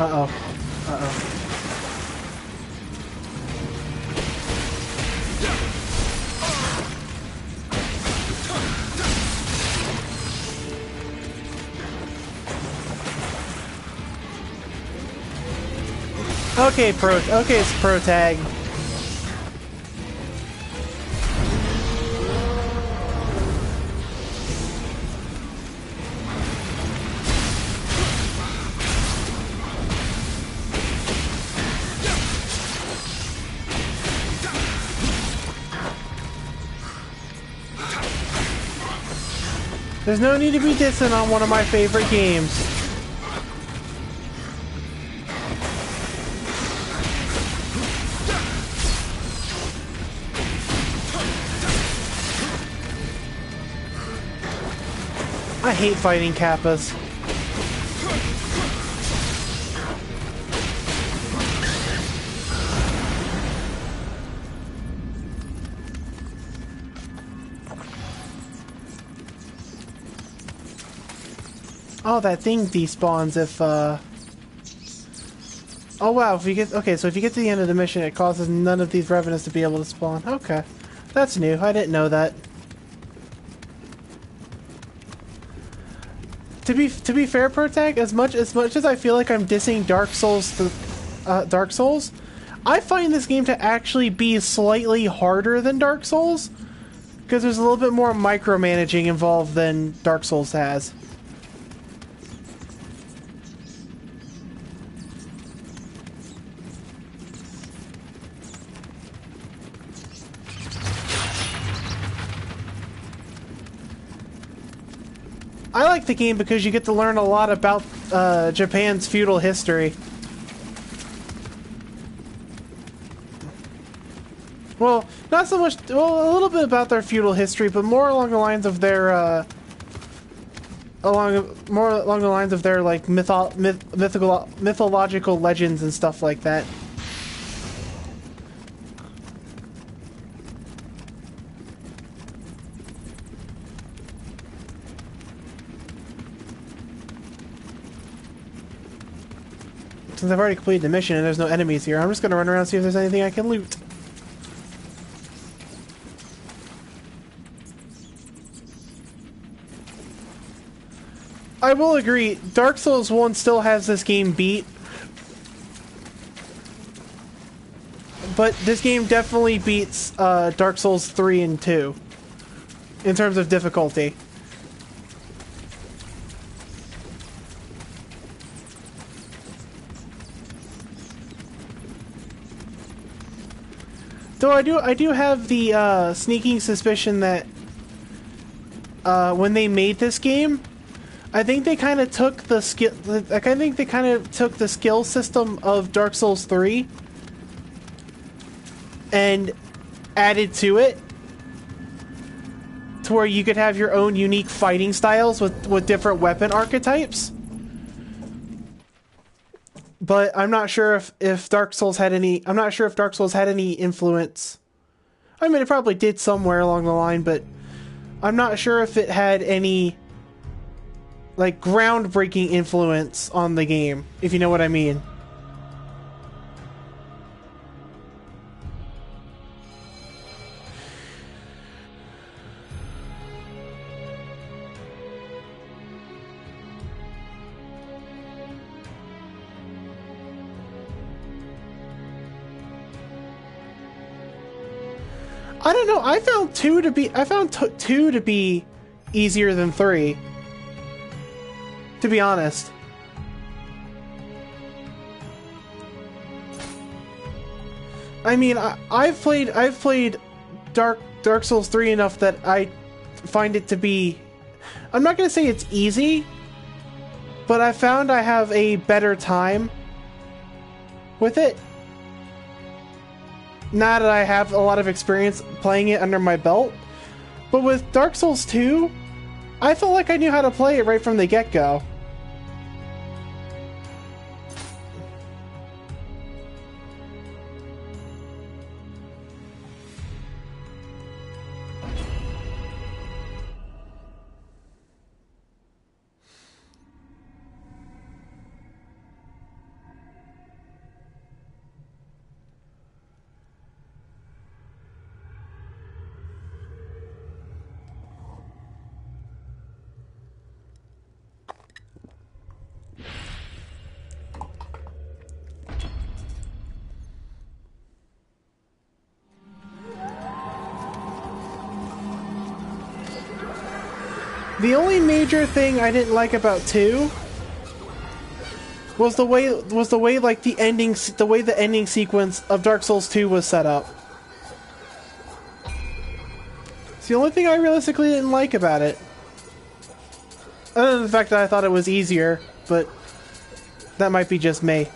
Uh-oh. Uh-oh. Okay, it's pro tag. There's no need to be dissing on one of my favorite games. I hate fighting Kappas. Oh, that thing despawns if, Oh wow, if you get... Okay, so if you get to the end of the mission, it causes none of these revenants to be able to spawn. Okay. That's new. I didn't know that. To be fair, Protag, as much as I feel like I'm dissing Dark Souls, I find this game to actually be slightly harder than Dark Souls, because there's a little bit more micromanaging involved than Dark Souls has. I like the game because you get to learn a lot about Japan's feudal history. Well, not so much. Well, a little bit about their feudal history, but more along the lines of their like mythological legends and stuff like that. Since I've already completed the mission and there's no enemies here, I'm just gonna run around and see if there's anything I can loot. I will agree, Dark Souls 1 still has this game beat. But this game definitely beats Dark Souls 3 and 2 in terms of difficulty. Though I do have the sneaking suspicion that when they made this game, I think they kind of took the skill. Like, I think they kind of took the skill system of Dark Souls 3 and added to it, to where you could have your own unique fighting styles with different weapon archetypes. But I'm not sure if Dark Souls had any... I'm not sure if Dark Souls had any influence. I mean, it probably did somewhere along the line, but I'm not sure if it had any, like, groundbreaking influence on the game, if you know what I mean. I don't know. I found two to be easier than 3. To be honest. I mean, I've played Dark Souls 3 enough that I find it to be... I'm not going to say it's easy, but I found I have a better time with it. Now that I have a lot of experience playing it under my belt. But with Dark Souls 2, I felt like I knew how to play it right from the get-go. The only major thing I didn't like about 2 was the way like the ending sequence of Dark Souls 2 was set up. It's the only thing I realistically didn't like about it. Other than the fact that I thought it was easier, but that might be just me.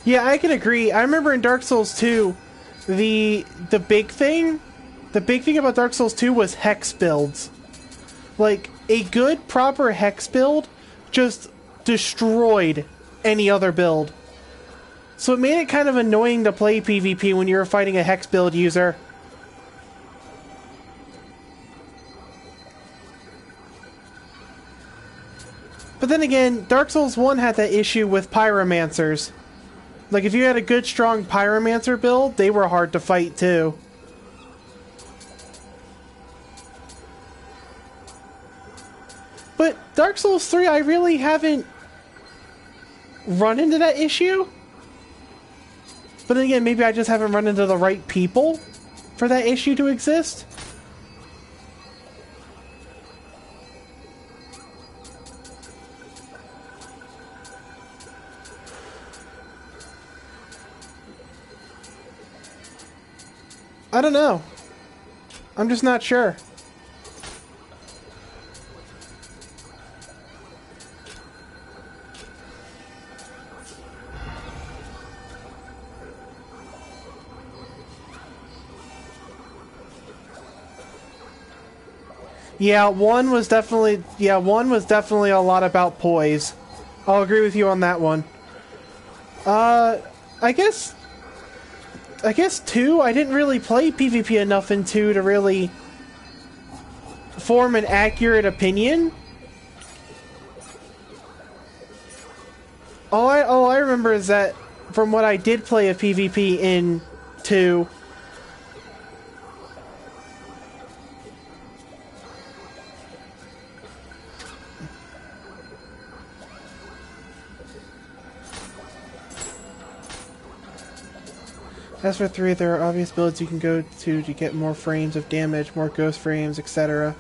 Yeah, I can agree. I remember in Dark Souls 2, the big thing about Dark Souls 2 was hex builds. Like, a good, proper hex build just destroyed any other build. So it made it kind of annoying to play PvP when you were fighting a hex build user. But then again, Dark Souls 1 had that issue with pyromancers. Like, if you had a good, strong pyromancer build, they were hard to fight, too. But Dark Souls 3, I really haven't run into that issue. But then again, maybe I just haven't run into the right people for that issue to exist. I don't know. I'm just not sure. Yeah, one was definitely a lot about poise. I'll agree with you on that one. I guess 2, I didn't really play PvP enough in 2 to really form an accurate opinion. All I remember is that from what I did play of PvP in 2, as for 3, there are obvious builds you can go to get more frames of damage, more ghost frames, etc.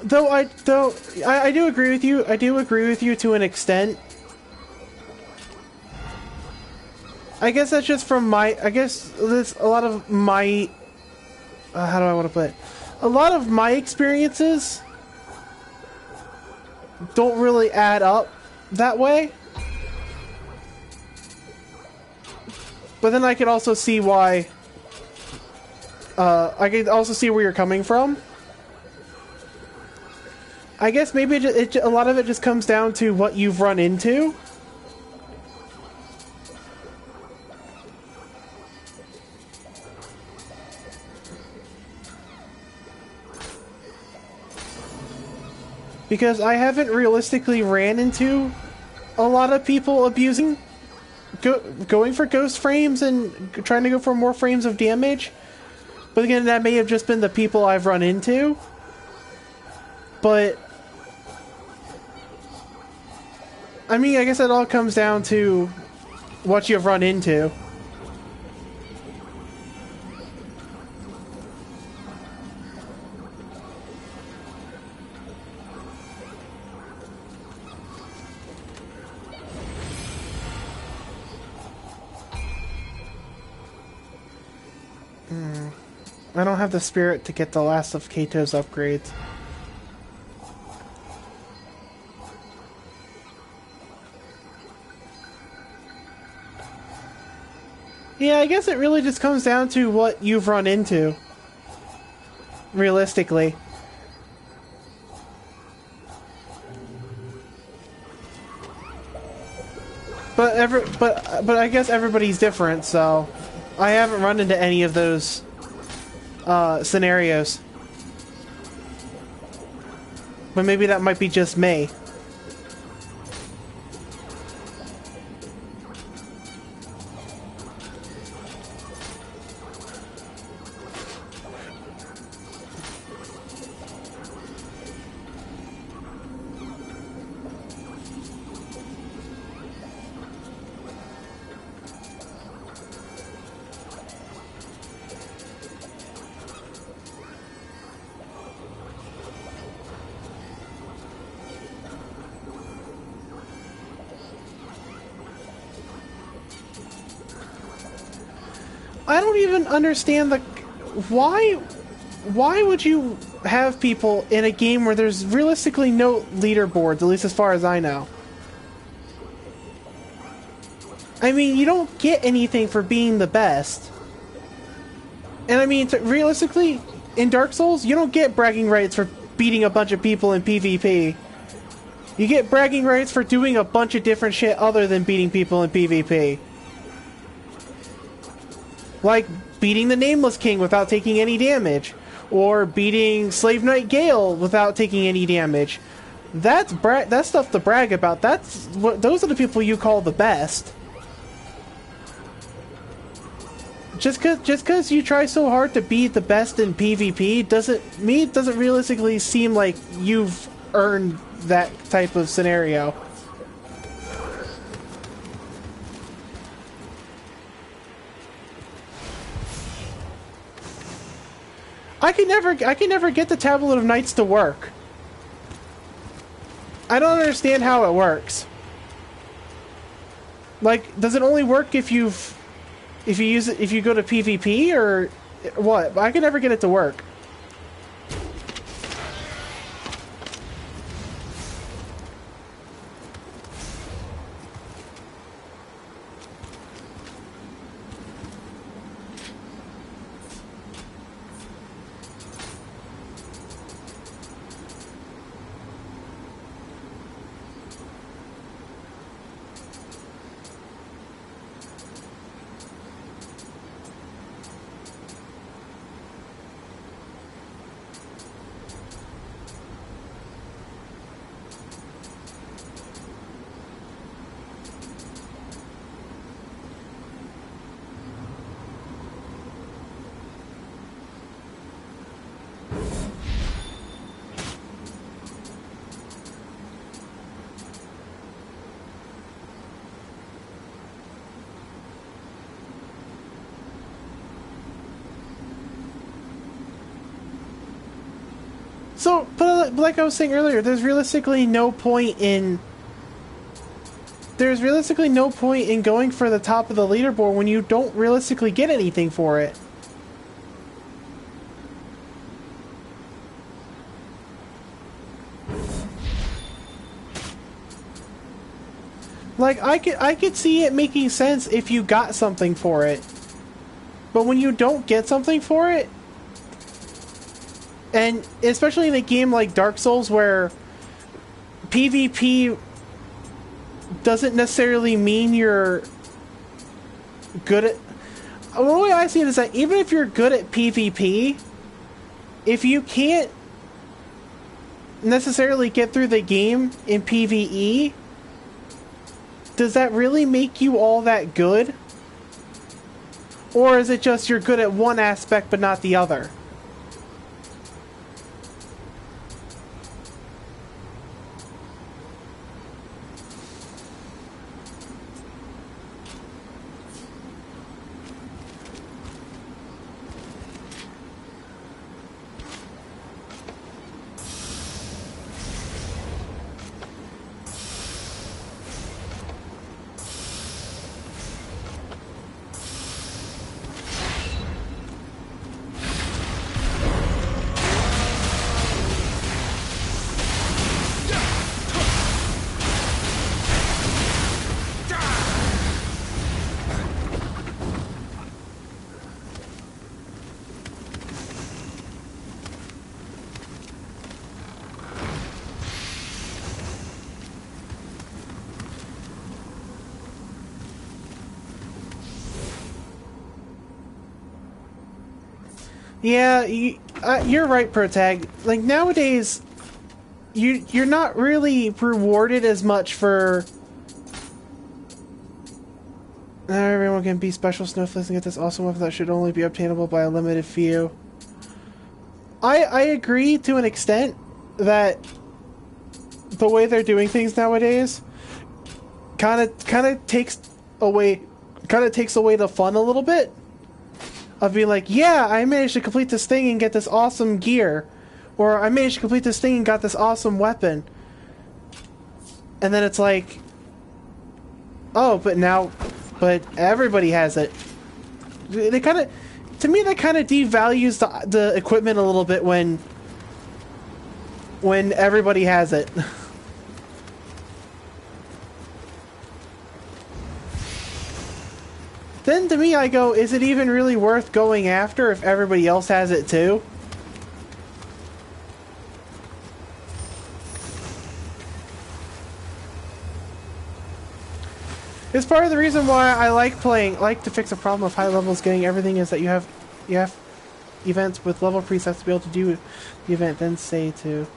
Though I do agree with you. I do agree with you to an extent. I guess that's just from my. I guess there's a lot of my. How do I want to put it? A lot of my experiences don't really add up that way. But then I could also see why. I could also see where you're coming from. I guess maybe a lot of it just comes down to what you've run into. Because I haven't realistically ran into a lot of people abusing going for ghost frames and trying to go for more frames of damage. But again, that may have just been the people I've run into. But I mean, I guess it all comes down to what you've run into. I don't have the spirit to get the last of Kato's upgrades. Yeah, I guess it really just comes down to what you've run into. Realistically. But I guess everybody's different, so I haven't run into any of those scenarios. But maybe that might be just me. I don't even understand the why would you have people in a game where there's realistically no leaderboards, at least as far as I know. I mean, you don't get anything for being the best. And I mean, realistically, in Dark Souls, you don't get bragging rights for beating a bunch of people in PvP. You get bragging rights for doing a bunch of different shit other than beating people in PvP. Like beating the Nameless King without taking any damage. Or beating Slave Knight Gale without taking any damage. That's stuff to brag about. Those are the people you call the best. Just cause you try so hard to be the best in PvP doesn't realistically seem like you've earned that type of scenario. I can never get the Tablet of Nights to work. I don't understand how it works. Like, does it only work if you go to PvP or what? I can never get it to work. So, but like I was saying earlier, there's realistically no point in going for the top of the leaderboard when you don't realistically get anything for it. Like, I could see it making sense if you got something for it. But when you don't get something for it, and especially in a game like Dark Souls where PvP doesn't necessarily mean you're good at... The way I see it is that even if you're good at PvP, if you can't necessarily get through the game in PvE, does that really make you all that good? Or is it just you're good at one aspect but not the other? Yeah, you're right, Protag. Like, nowadays, you're not really rewarded as much for... everyone can be special snowflakes and get this awesome weapon that should only be obtainable by a limited few. I agree to an extent that the way they're doing things nowadays kind of takes away the fun a little bit. Of being like, yeah, I managed to complete this thing and get this awesome gear. Or I managed to complete this thing and got this awesome weapon. And then it's like, oh, but everybody has it. They kind of, to me, that kind of devalues the equipment a little bit when everybody has it. Then to me, I go, is it even really worth going after if everybody else has it too? It's part of the reason why I like to fix a problem of high levels getting everything is that you have events with level presets to be able to do the event, then say to.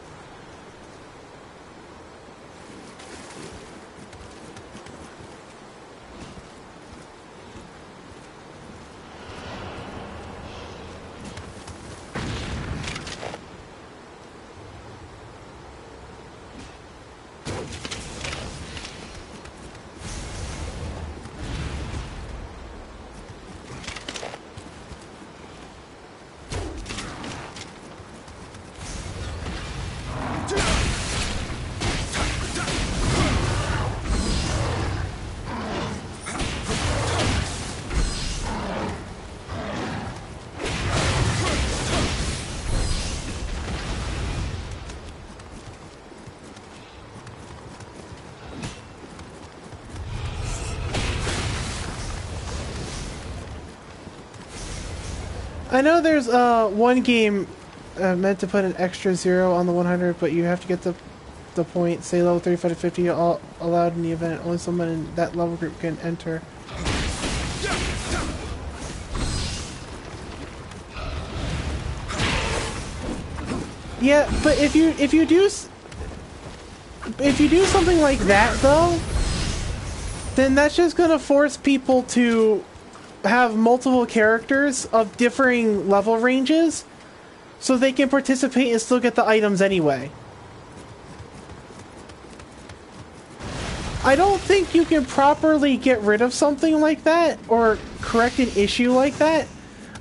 I know there's one game meant to put an extra 0 on the 100, but you have to get the point, say level 35 to 50, all allowed in the event. Only someone in that level group can enter. Yeah, but if you do something like that though, then that's just gonna force people to have multiple characters of differing level ranges so they can participate and still get the items anyway. I don't think you can properly get rid of something like that or correct an issue like that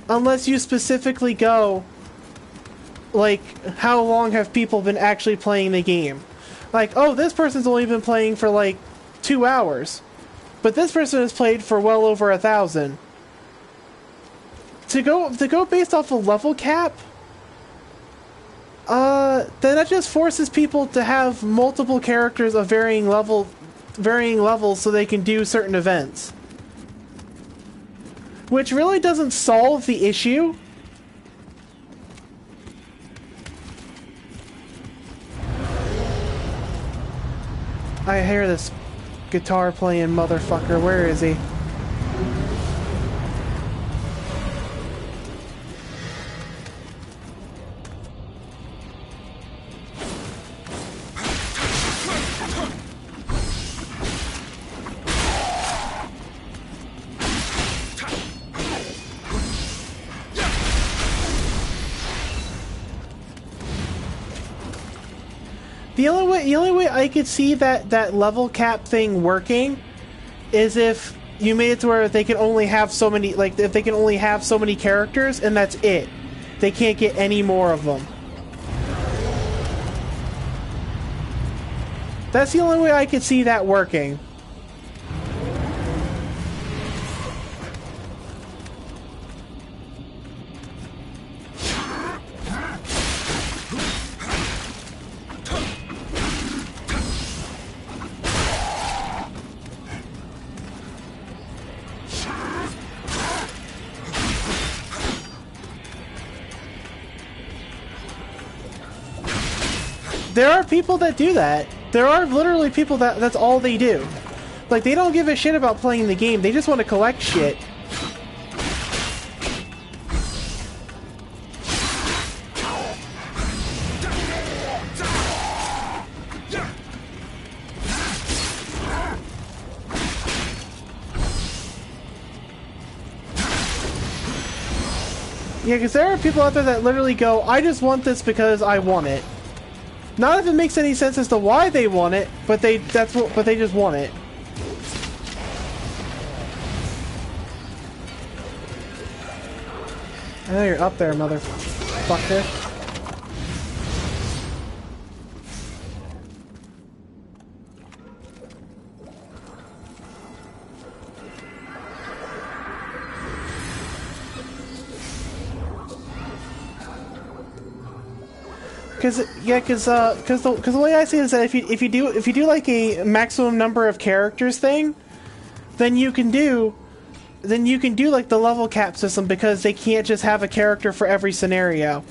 unless you specifically go, like, how long have people been actually playing the game? Like, oh, this person's only been playing for like 2 hours, but this person has played for well over 1,000. To go based off a level cap, then that just forces people to have multiple characters of varying levels so they can do certain events. Which really doesn't solve the issue. I hear this guitar playing motherfucker. Where is he? The only way I could see that level cap thing working is if you made it to where they can only have so many, like, if they can only have so many characters and that's it. They can't get any more of them. That's the only way I could see that working. There are people that do that. There are literally people that's all they do. Like, they don't give a shit about playing the game. They just want to collect shit. Yeah, because there are people out there that literally go, I just want this because I want it. Not if it makes any sense as to why they want it, but they just want it. I know you're up there, motherfucker. the way I see it is that if you do like a maximum number of characters thing, then you can do like the level cap system, because they can't just have a character for every scenario.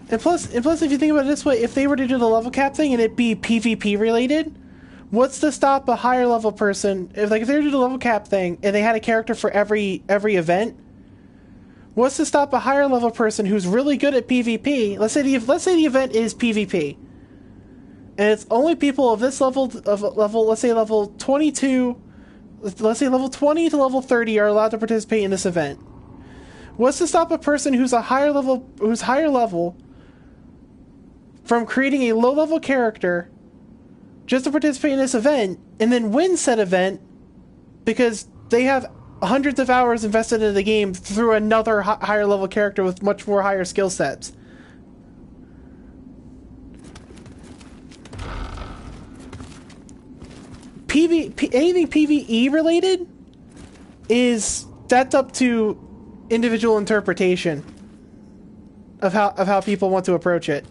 And plus, if you think about it this way, if they were to do the level cap thing and it be PvP related, what's to stop a higher level person if they were to do the level cap thing and they had a character for every event? What's to stop a higher level person who's really good at PvP? Let's say the event is PvP, and it's only people of this level, let's say level 22, let's say level 20 to level 30 are allowed to participate in this event. What's to stop a person who's higher level from creating a low level character just to participate in this event and then win said event because they have hundreds of hours invested in the game through another higher level character with much more higher skill sets? Anything PvE related that's up to individual interpretation of how people want to approach it.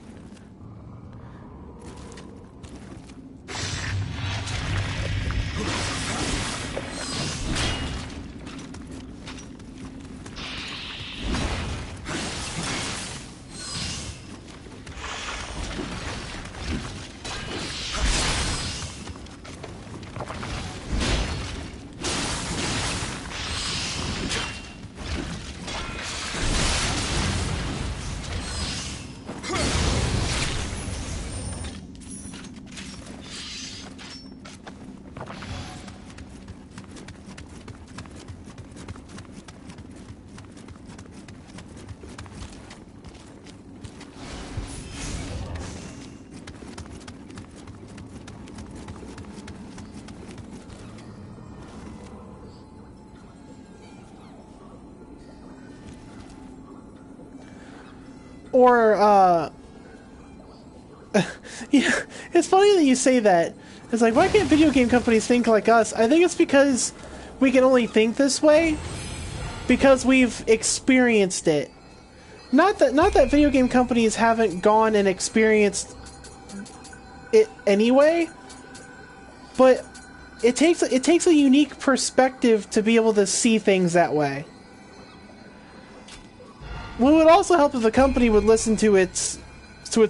Or, yeah, it's funny that you say that. It's like, why can't video game companies think like us? I think it's because we can only think this way because we've experienced it. Not that video game companies haven't gone and experienced it anyway, but it takes a unique perspective to be able to see things that way. What would also help if the company would listen to its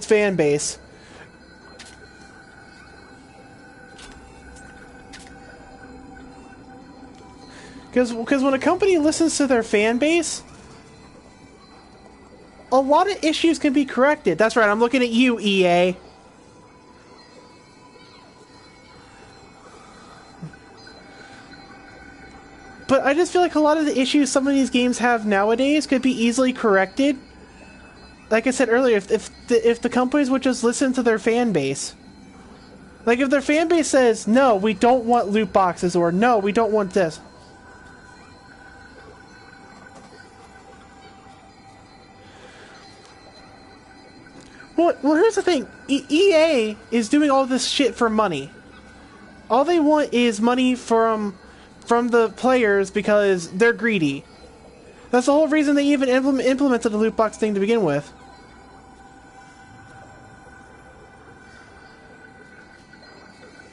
fan base. Because when a company listens to their fan base, a lot of issues can be corrected. That's right, I'm looking at you, EA. But I just feel like a lot of the issues some of these games have nowadays could be easily corrected. Like I said earlier, if the companies would just listen to their fan base. Like if their fan base says, no, we don't want loot boxes, or no, we don't want this. Well, here's the thing. EA is doing all this shit for money. All they want is money from the players because they're greedy. That's the whole reason they even implemented the loot box thing to begin with.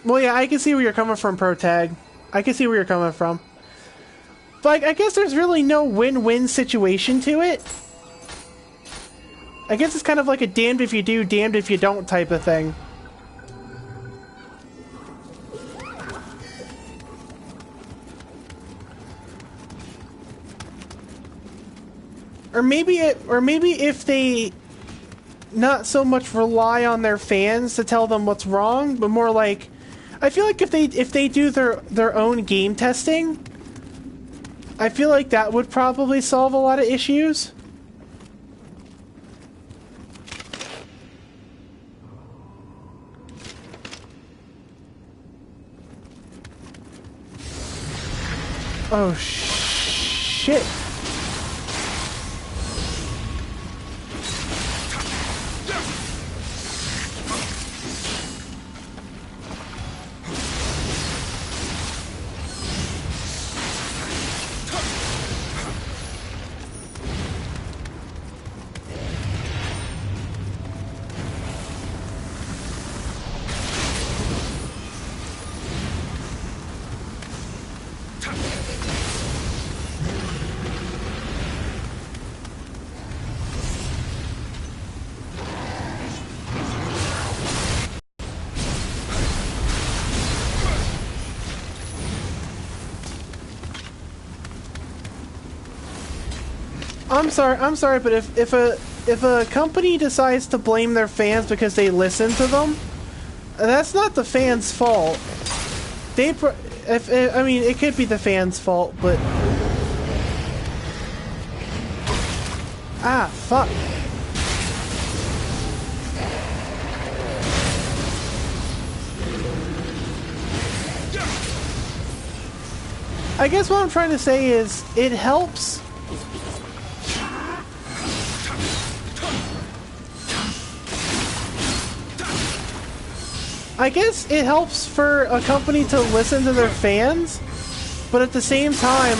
Well, yeah, I can see where you're coming from, ProTag. I can see where you're coming from. But I guess there's really no win-win situation to it. I guess it's kind of like a damned if you do, damned if you don't type of thing. Or maybe if they not so much rely on their fans to tell them what's wrong, but more like, I feel like if they do their own game testing, I feel like that would probably solve a lot of issues. Oh shit. I'm sorry, but if a company decides to blame their fans because they listen to them, that's not the fans' fault. I mean, it could be the fans' fault, but fuck. I guess what I'm trying to say is it helps. I guess it helps for a company to listen to their fans, but at the same time,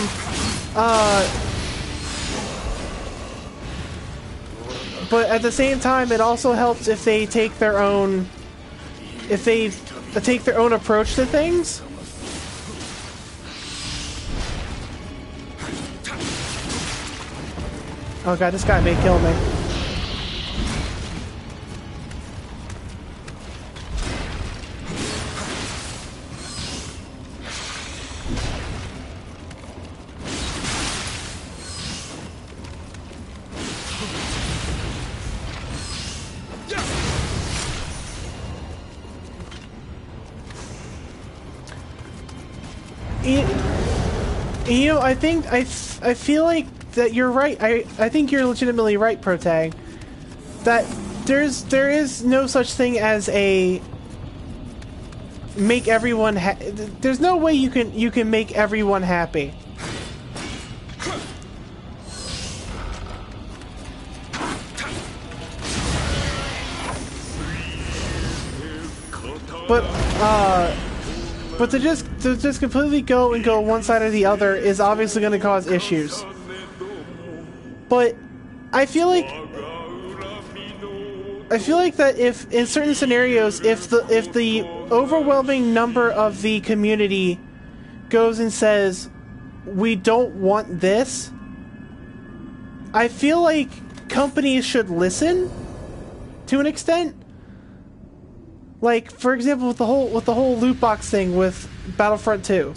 it also helps if they take their own, approach to things. Oh god, this guy may kill me. You know, I feel like that you're right. I think you're legitimately right, Protag. That there is no such thing as a make everyone there's no way you can make everyone happy. But to just completely go one side or the other is obviously going to cause issues. But I feel like that if in certain scenarios, if the overwhelming number of the community goes and says we don't want this, I feel like companies should listen to an extent. Like, for example, with the whole loot box thing with Battlefront 2.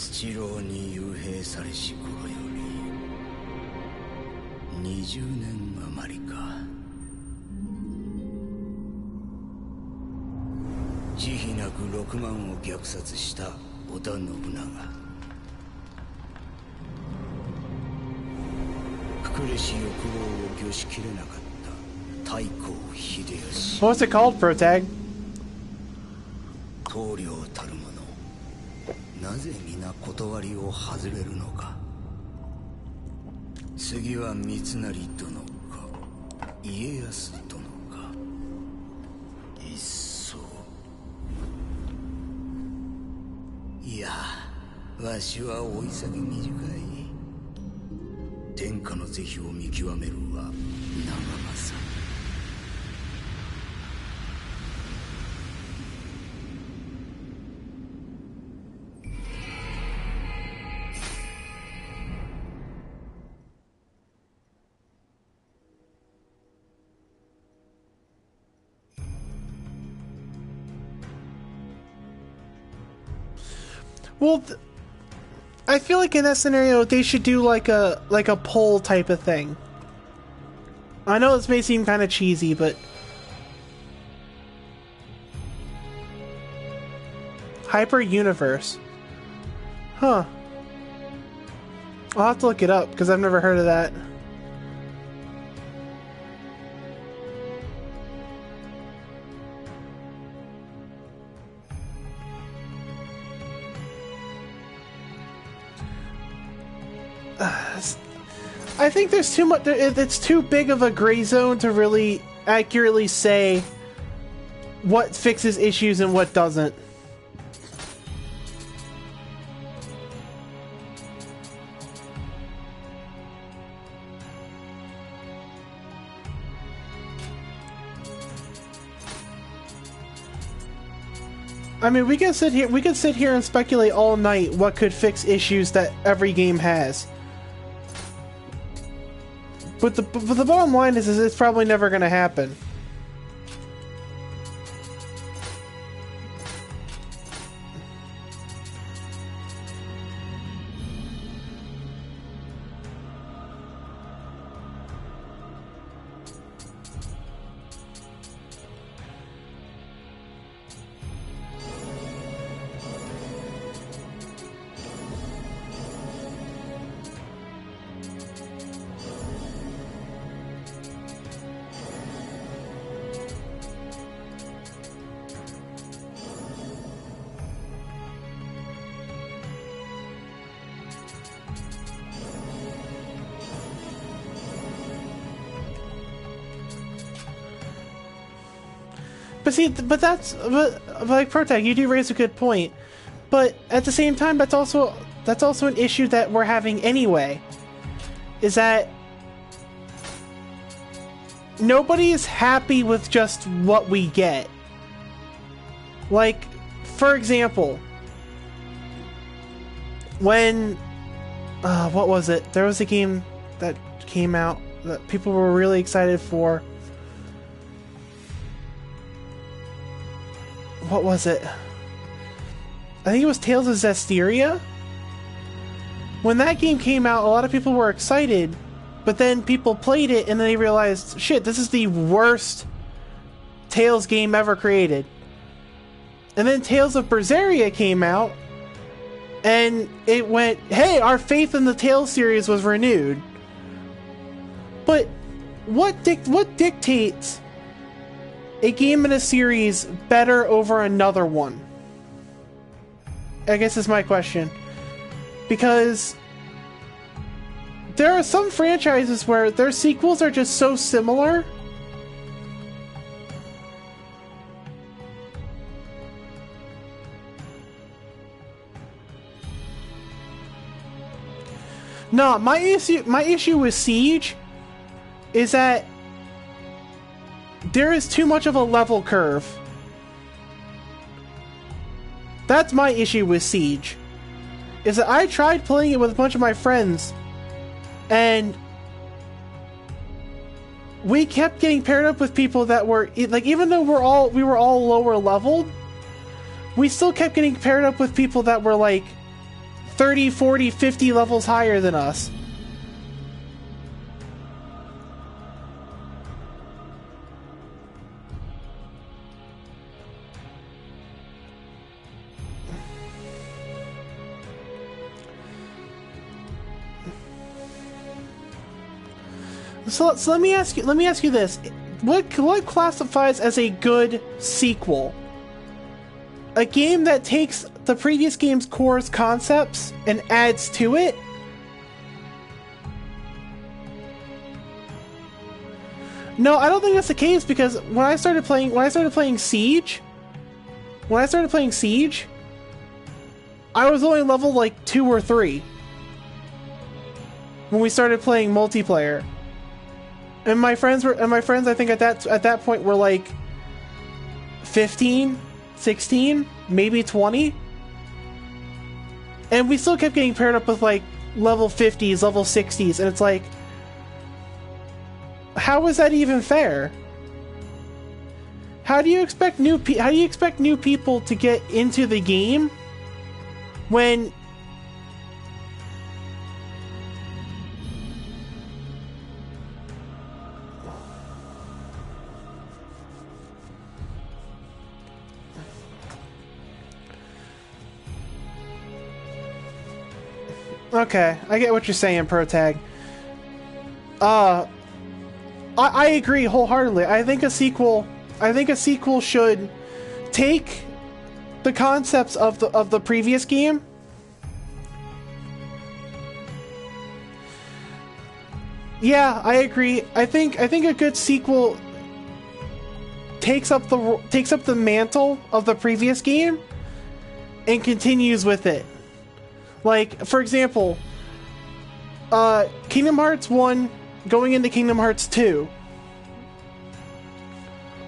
6万を虐殺した織田信長。苦しい欲望を御しきれなかった太閤秀吉。What's it called, Protag? 棟梁たる者、なぜ皆断りを外れるのか。次は三成殿か家康殿か。いっそ。いや、わしは追い下げ短い。天下の是非を見極めるは長政。Well, I feel like in that scenario they should do like a poll type of thing. I know this may seem kind of cheesy, but Hyper Universe. Huh. I'll have to look it up because I've never heard of that. I think there's too much. It's too big of a gray zone to really accurately say what fixes issues and what doesn't. I mean, we can sit here and speculate all night what could fix issues that every game has. But the bottom line is it's probably never going to happen. But see, but like Protag, you do raise a good point. But at the same time, that's also an issue that we're having anyway. Is that nobody is happy with just what we get. Like, for example, when what was it? There was a game that came out that people were really excited for. What was it? I think it was Tales of Zestiria. When that game came out, a lot of people were excited, but then people played it and then they realized, shit, this is the worst Tales game ever created. And then Tales of Berseria came out, and it went, hey, our faith in the Tales series was renewed. But what dictates a game in a series better over another one? I guess is my question. Because there are some franchises where their sequels are just so similar. No, my issue with Siege is that there is too much of a level curve. That's my issue with Siege. Is that I tried playing it with a bunch of my friends, and we kept getting paired up with people that were like, even though we were all lower leveled, we still kept getting paired up with people that were like 30, 40, 50 levels higher than us. So let me ask you this. What classifies as a good sequel? A game that takes the previous game's core concepts and adds to it? No, I don't think that's the case, because when I started playing Siege, I was only level like 2 or 3 when we started playing multiplayer. And my friends I think at that point were like 15, 16, maybe 20. And we still kept getting paired up with like level 50s, level 60s, and it's like, how is that even fair? How do you expect new people to get into the game when Okay, I get what you're saying, Protag. I agree wholeheartedly. I think a sequel should take the concepts of the previous game Yeah, I agree. I think a good sequel takes up the mantle of the previous game and continues with it. Like, for example, Kingdom Hearts 1 going into Kingdom Hearts 2.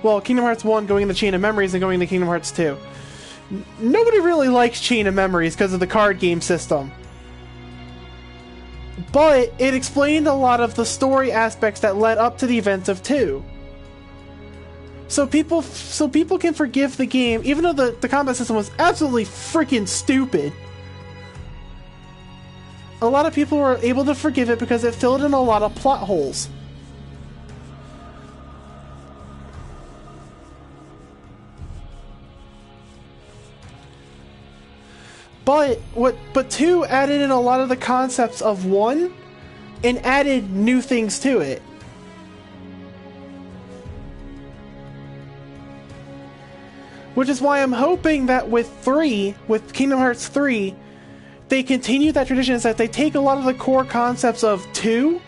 Well, Kingdom Hearts 1 going into Chain of Memories and going into Kingdom Hearts 2. Nobody really likes Chain of Memories because of the card game system. But it explained a lot of the story aspects that led up to the events of 2. So people can forgive the game, even though the combat system was absolutely freaking stupid. A lot of people were able to forgive it because it filled in a lot of plot holes. But 2 added in a lot of the concepts of 1 and added new things to it. Which is why I'm hoping that with Kingdom Hearts 3, they continue that tradition, is that they take a lot of the core concepts of 2.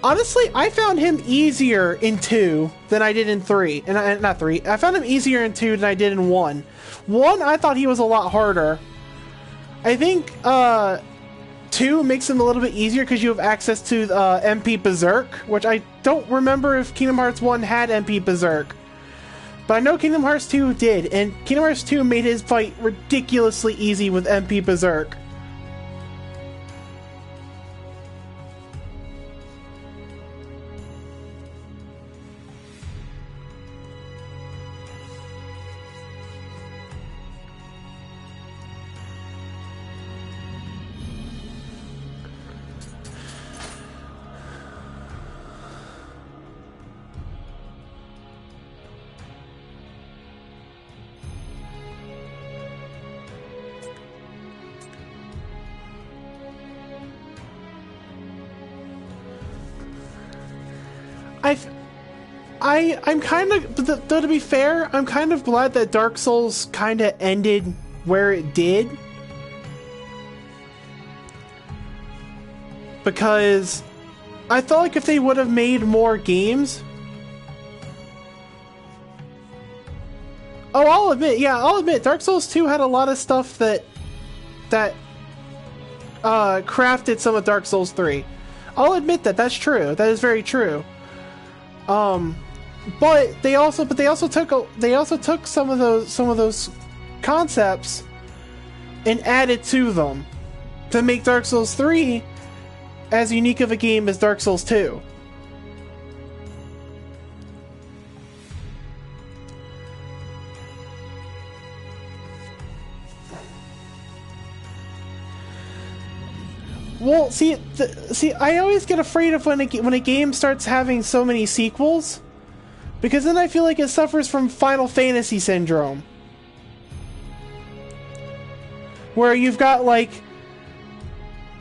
Honestly, I found him easier in 2 than I did in 3. And not 3. I found him easier in 2 than I did in 1. 1, I thought he was a lot harder. I think 2 makes him a little bit easier because you have access to MP Berserk, which I don't remember if Kingdom Hearts 1 had MP Berserk. But I know Kingdom Hearts 2 did, and Kingdom Hearts 2 made his fight ridiculously easy with MP Berserk. I'm kind of, though to be fair, I'm kind of glad that Dark Souls kind of ended where it did. Because I felt like if they would have made more games... Oh, I'll admit, Dark Souls 2 had a lot of stuff that crafted some of Dark Souls 3. I'll admit that, that's true. That is very true. But they also took some of those concepts and added to them to make Dark Souls 3 as unique of a game as Dark Souls 2. Well, see, I always get afraid of when a game starts having so many sequels, because then I feel like it suffers from Final Fantasy syndrome, where you've got like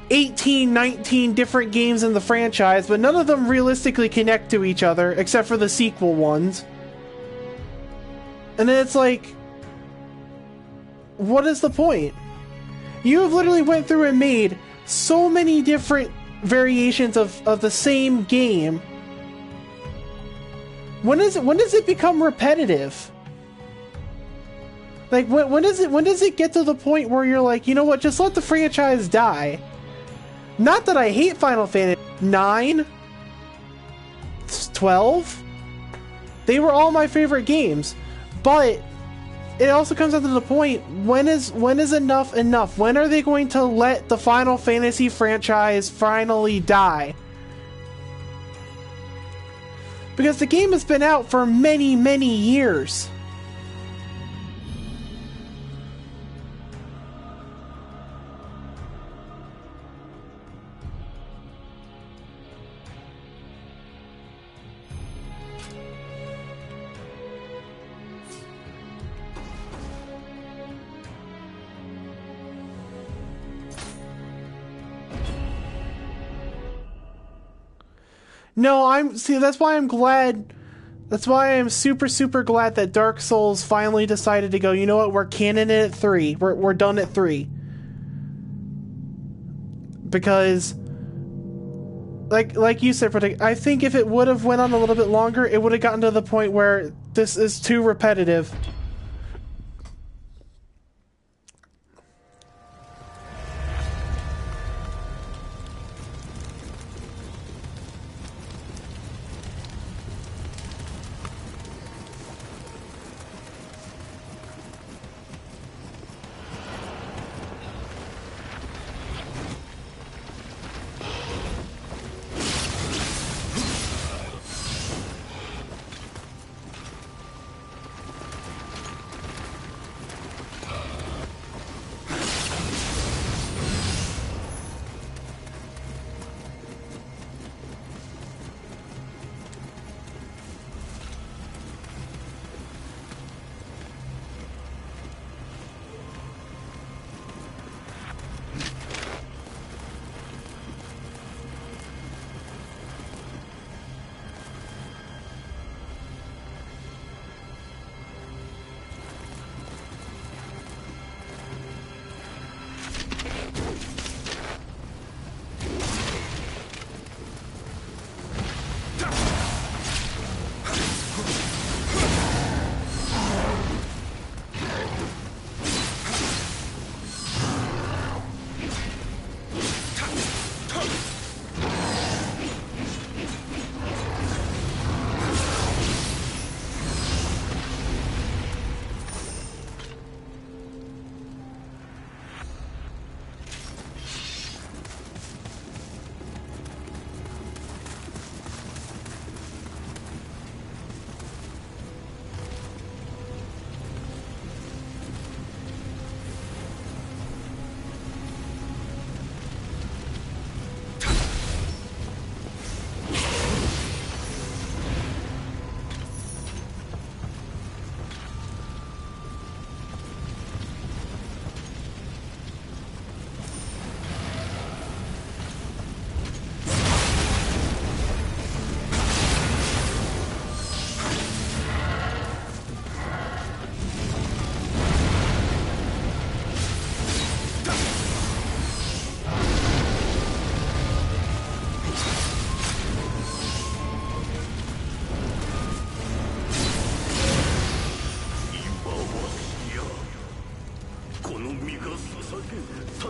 18, 19 different games in the franchise, but none of them realistically connect to each other, except for the sequel ones. And then it's like, what is the point? You have literally went through and made so many different variations of the same game. When does it become repetitive? Like when does it get to the point where you're like, you know what, just let the franchise die? Not that I hate Final Fantasy 9, 12. They were all my favorite games, but it also comes down to the point, when is enough enough? When are they going to let the Final Fantasy franchise finally die? Because the game has been out for many, many years. No, that's why I'm glad. That's why I'm super, super glad that Dark Souls finally decided to go, you know what, we're canon at 3. We're done at 3. Because, like you said, I think if it would have went on a little bit longer, it would have gotten to the point where this is too repetitive.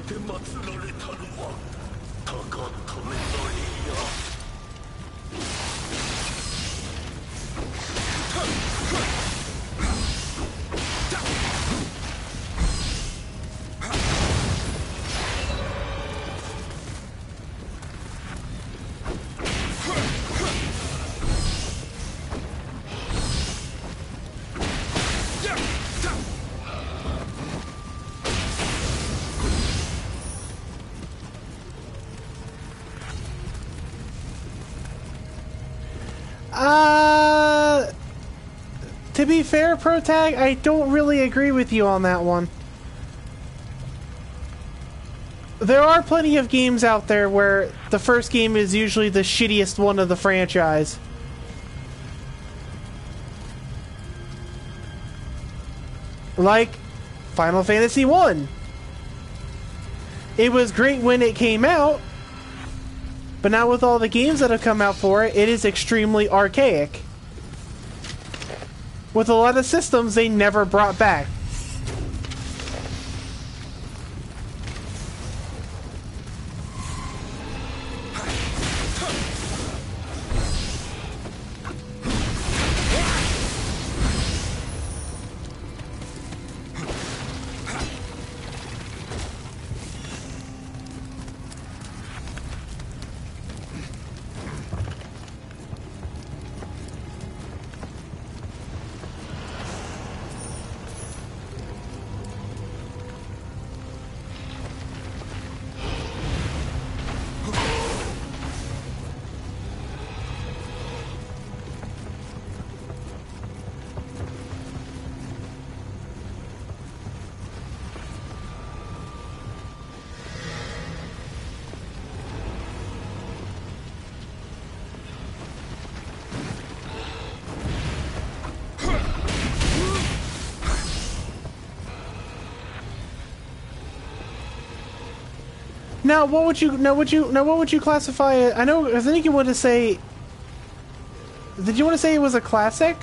て祀られたるは高止めのりや。To be fair, Protag, I don't really agree with you on that one. There are plenty of games out there where the first game is usually the shittiest one of the franchise. Like Final Fantasy 1. It was great when it came out, but now with all the games that have come out for it, it is extremely archaic. With a lot of systems they never brought back. Now, what would you classify it? I think you want to say. Did you want to say it was a classic?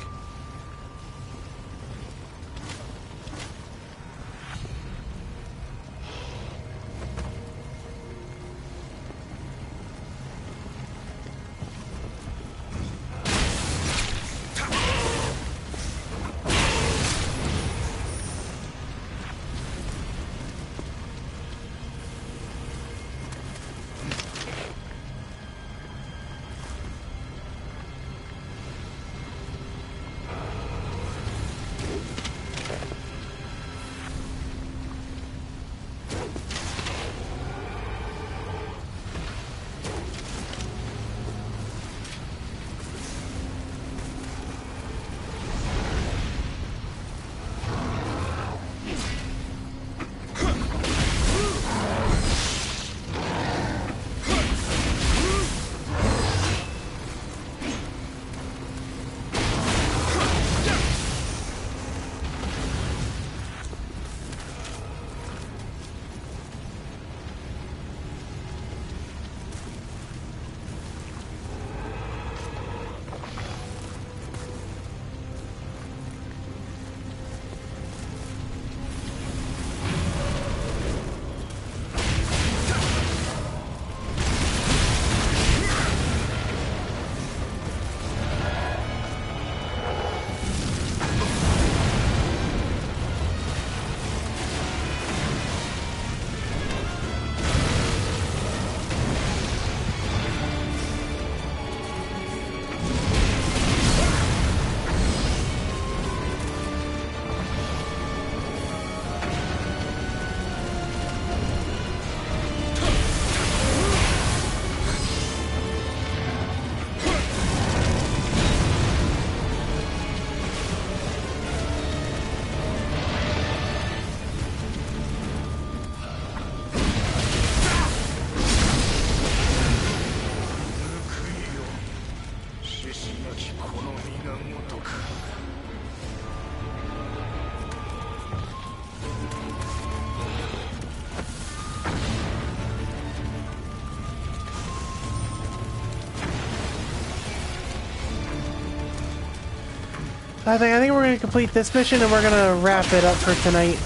I think we're gonna complete this mission and we're gonna wrap it up for tonight.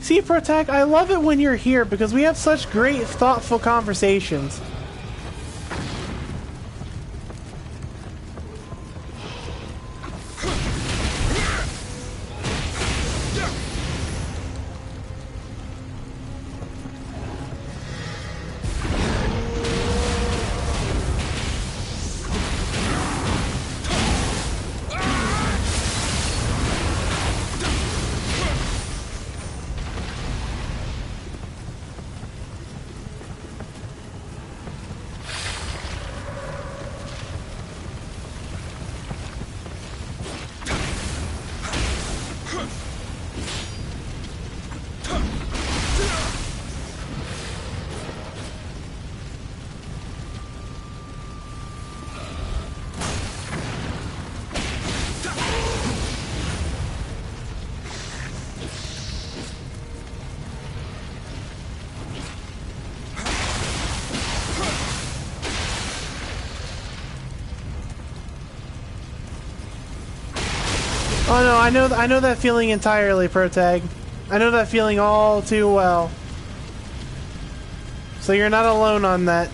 See, Protag, I love it when you're here because we have such great, thoughtful conversations. Oh no, I know that feeling entirely, Protag. I know that feeling all too well. So you're not alone on that.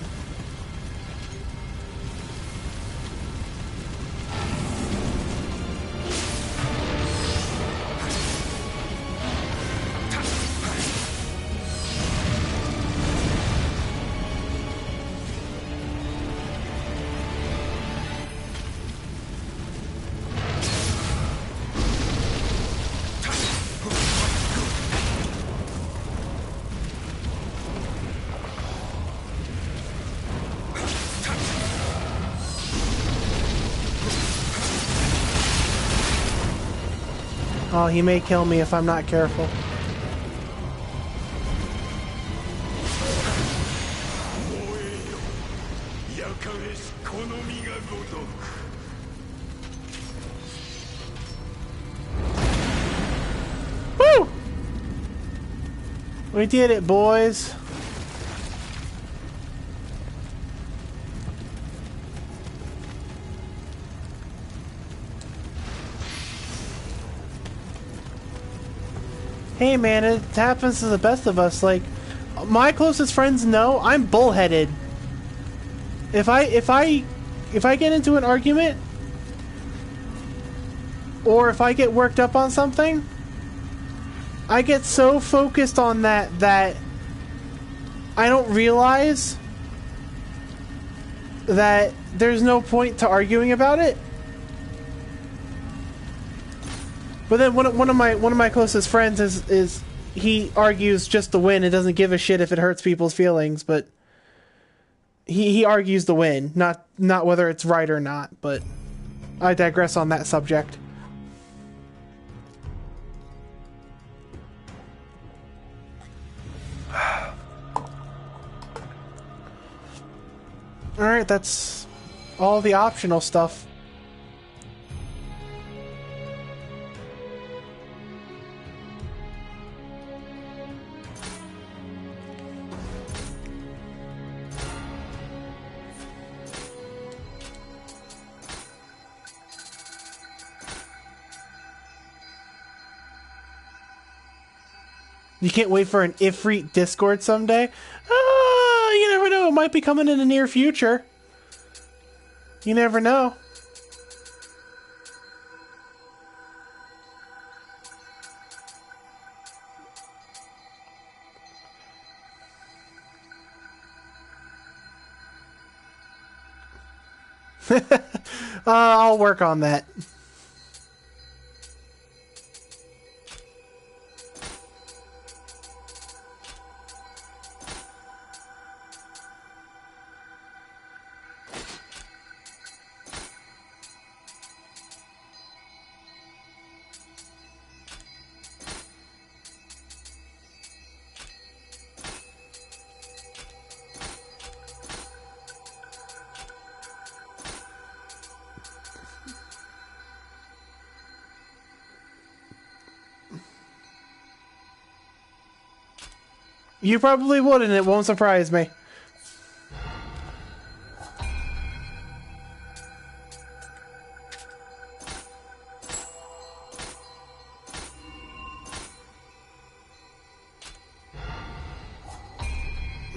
Oh, he may kill me if I'm not careful. Woo! We did it, boys. Hey man, it happens to the best of us. Like, my closest friends know I'm bullheaded. If I get into an argument, or if I get worked up on something, I get so focused on that I don't realize that there's no point to arguing about it. But then one of my closest friends is he argues just to win and doesn't give a shit if it hurts people's feelings, but he argues to win, not whether it's right or not, but I digress on that subject. Alright, that's all the optional stuff. You can't wait for an Ifrit Discord someday? You never know. It might be coming in the near future. You never know. I'll work on that. You probably would, and it won't surprise me.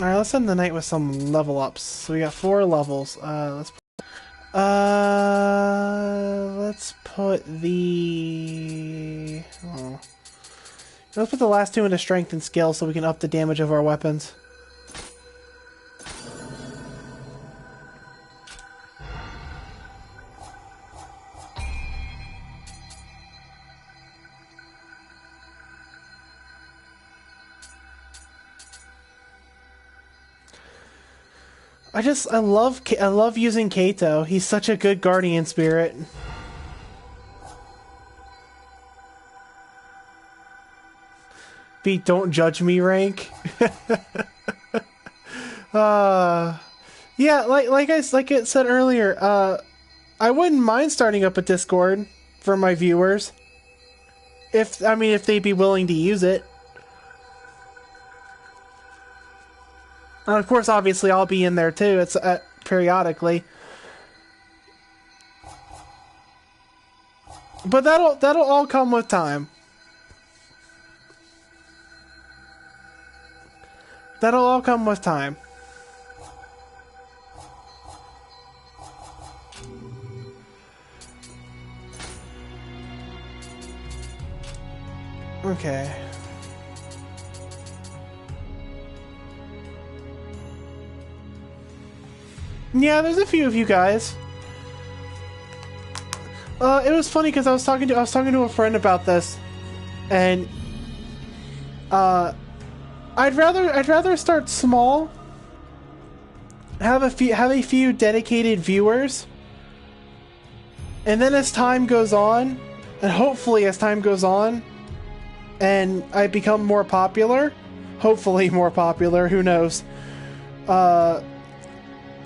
Alright, let's end the night with some level ups. So we got 4 levels. Let's put the... Oh. Let's put the last 2 into strength and skill so we can up the damage of our weapons. I love using Kaito. He's such a good guardian spirit. Beat don't judge me rank. Yeah, like I said earlier, I wouldn't mind starting up a Discord for my viewers. If they'd be willing to use it. And of course, obviously, I'll be in there too. It's periodically, but that'll all come with time. That'll all come with time. Okay. Yeah, there's a few of you guys. It was funny because I was talking to a friend about this, and I'd rather start small, have a few dedicated viewers, and then as time goes on, and hopefully as time goes on, and I become more popular, hopefully more popular, who knows,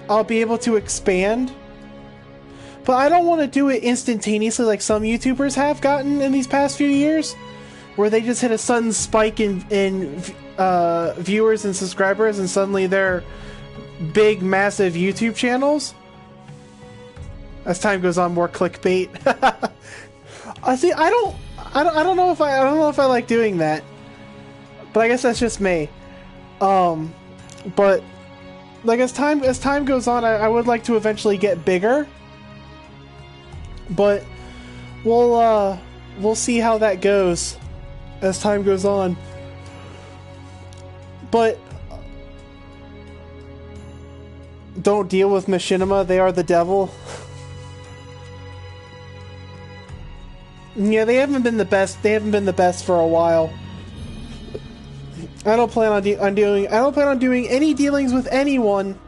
I'll be able to expand. But I don't want to do it instantaneously like some YouTubers have gotten in these past few years, where they just hit a sudden spike in viewers and subscribers, and suddenly they're big, massive YouTube channels. As time goes on, more clickbait. I don't know if I like doing that, but I guess that's just me. But like as time goes on, I would like to eventually get bigger. But we'll see how that goes as time goes on. But don't deal with Machinima, they are the devil. Yeah, they haven't been the best. They haven't been the best for a while. I don't plan on doing any dealings with anyone,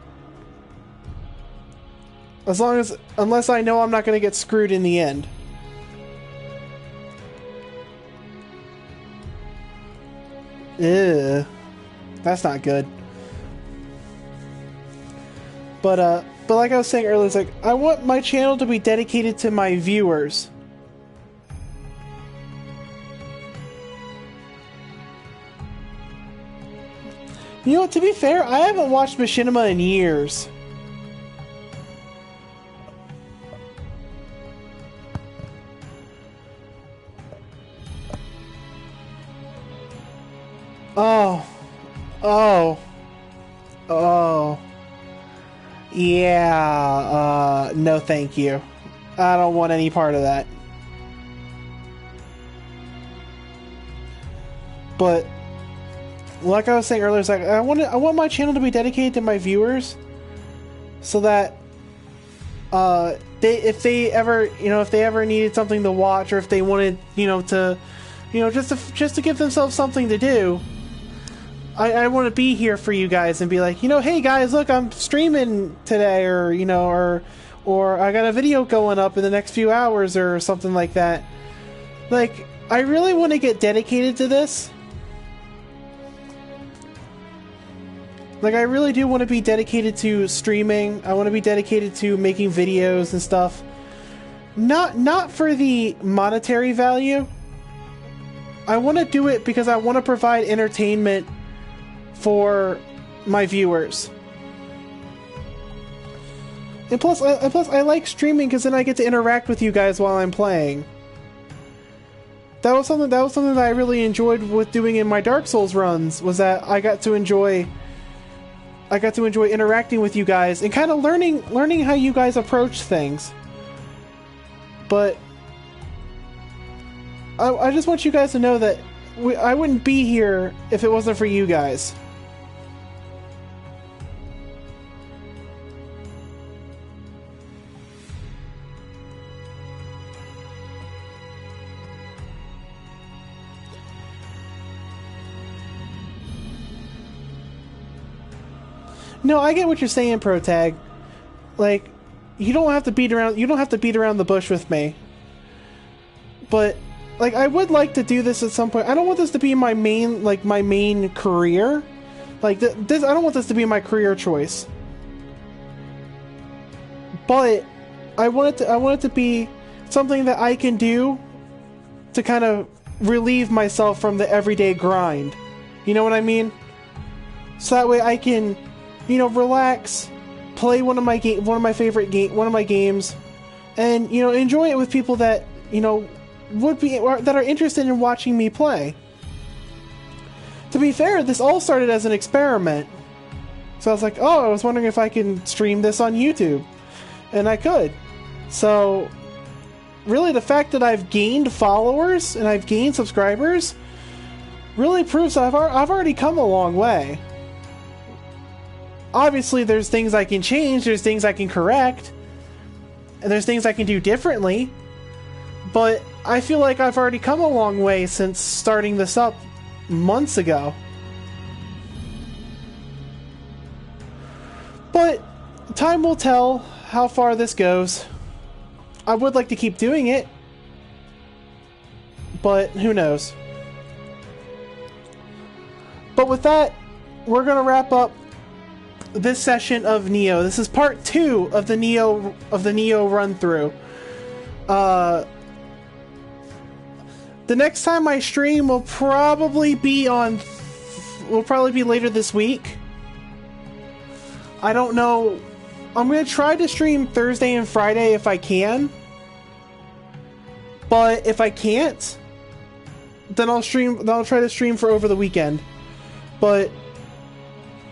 unless I know I'm not going to get screwed in the end. Ew, that's not good. But like I was saying earlier, it's like I want my channel to be dedicated to my viewers. You know what, to be fair, I haven't watched Machinima in years. Oh. Yeah, no thank you. I don't want any part of that. But like I was saying earlier, it's like I want my channel to be dedicated to my viewers, so that if they ever needed something to watch, or if they wanted just to give themselves something to do, I want to be here for you guys and be like, hey guys, look, I'm streaming today, or I got a video going up in the next few hours or something like that. Like, I really want to get dedicated to this. Like, I really do want to be dedicated to streaming. I want to be dedicated to making videos and stuff. Not for the monetary value. I want to do it because I want to provide entertainment for my viewers. And plus I like streaming because then I get to interact with you guys while I'm playing. That was something that I really enjoyed with doing in my Dark Souls runs, was that I got to enjoy I got to enjoy interacting with you guys and kind of learning how you guys approach things. But I just want you guys to know that I wouldn't be here if it wasn't for you guys. No, I get what you're saying, Protag. Like, you don't have to beat around the bush with me. But like, I would like to do this at some point. I don't want this to be my main career. Like this, I don't want this to be my career choice. But I want it to be something that I can do to kind of relieve myself from the everyday grind. You know what I mean? So that way I can, relax, play one of my games, and enjoy it with people that that are interested in watching me play. To be fair, this all started as an experiment. So I was like, oh, I was wondering if I can stream this on YouTube, and I could. So really, the fact that I've gained followers and I've gained subscribers really proves I've already come a long way. Obviously, there's things I can change, there's things I can correct, and there's things I can do differently, but I feel like I've already come a long way since starting this up months ago. But time will tell how far this goes. I would like to keep doing it, but who knows. But with that, we're going to wrap up this session of Nioh. This is part 2 of the Nioh run through. The next time I stream will probably be later this week. I don't know. I'm going to try to stream Thursday and Friday if I can. But if I can't, then I'll try to stream for over the weekend. But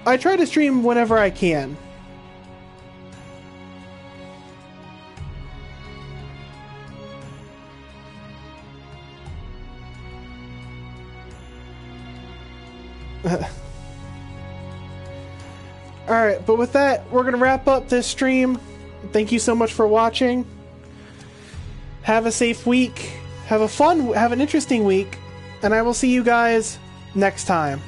I try to stream whenever I can. Alright, but with that, we're going to wrap up this stream. Thank you so much for watching. Have a safe week. Have an interesting week. And I will see you guys next time.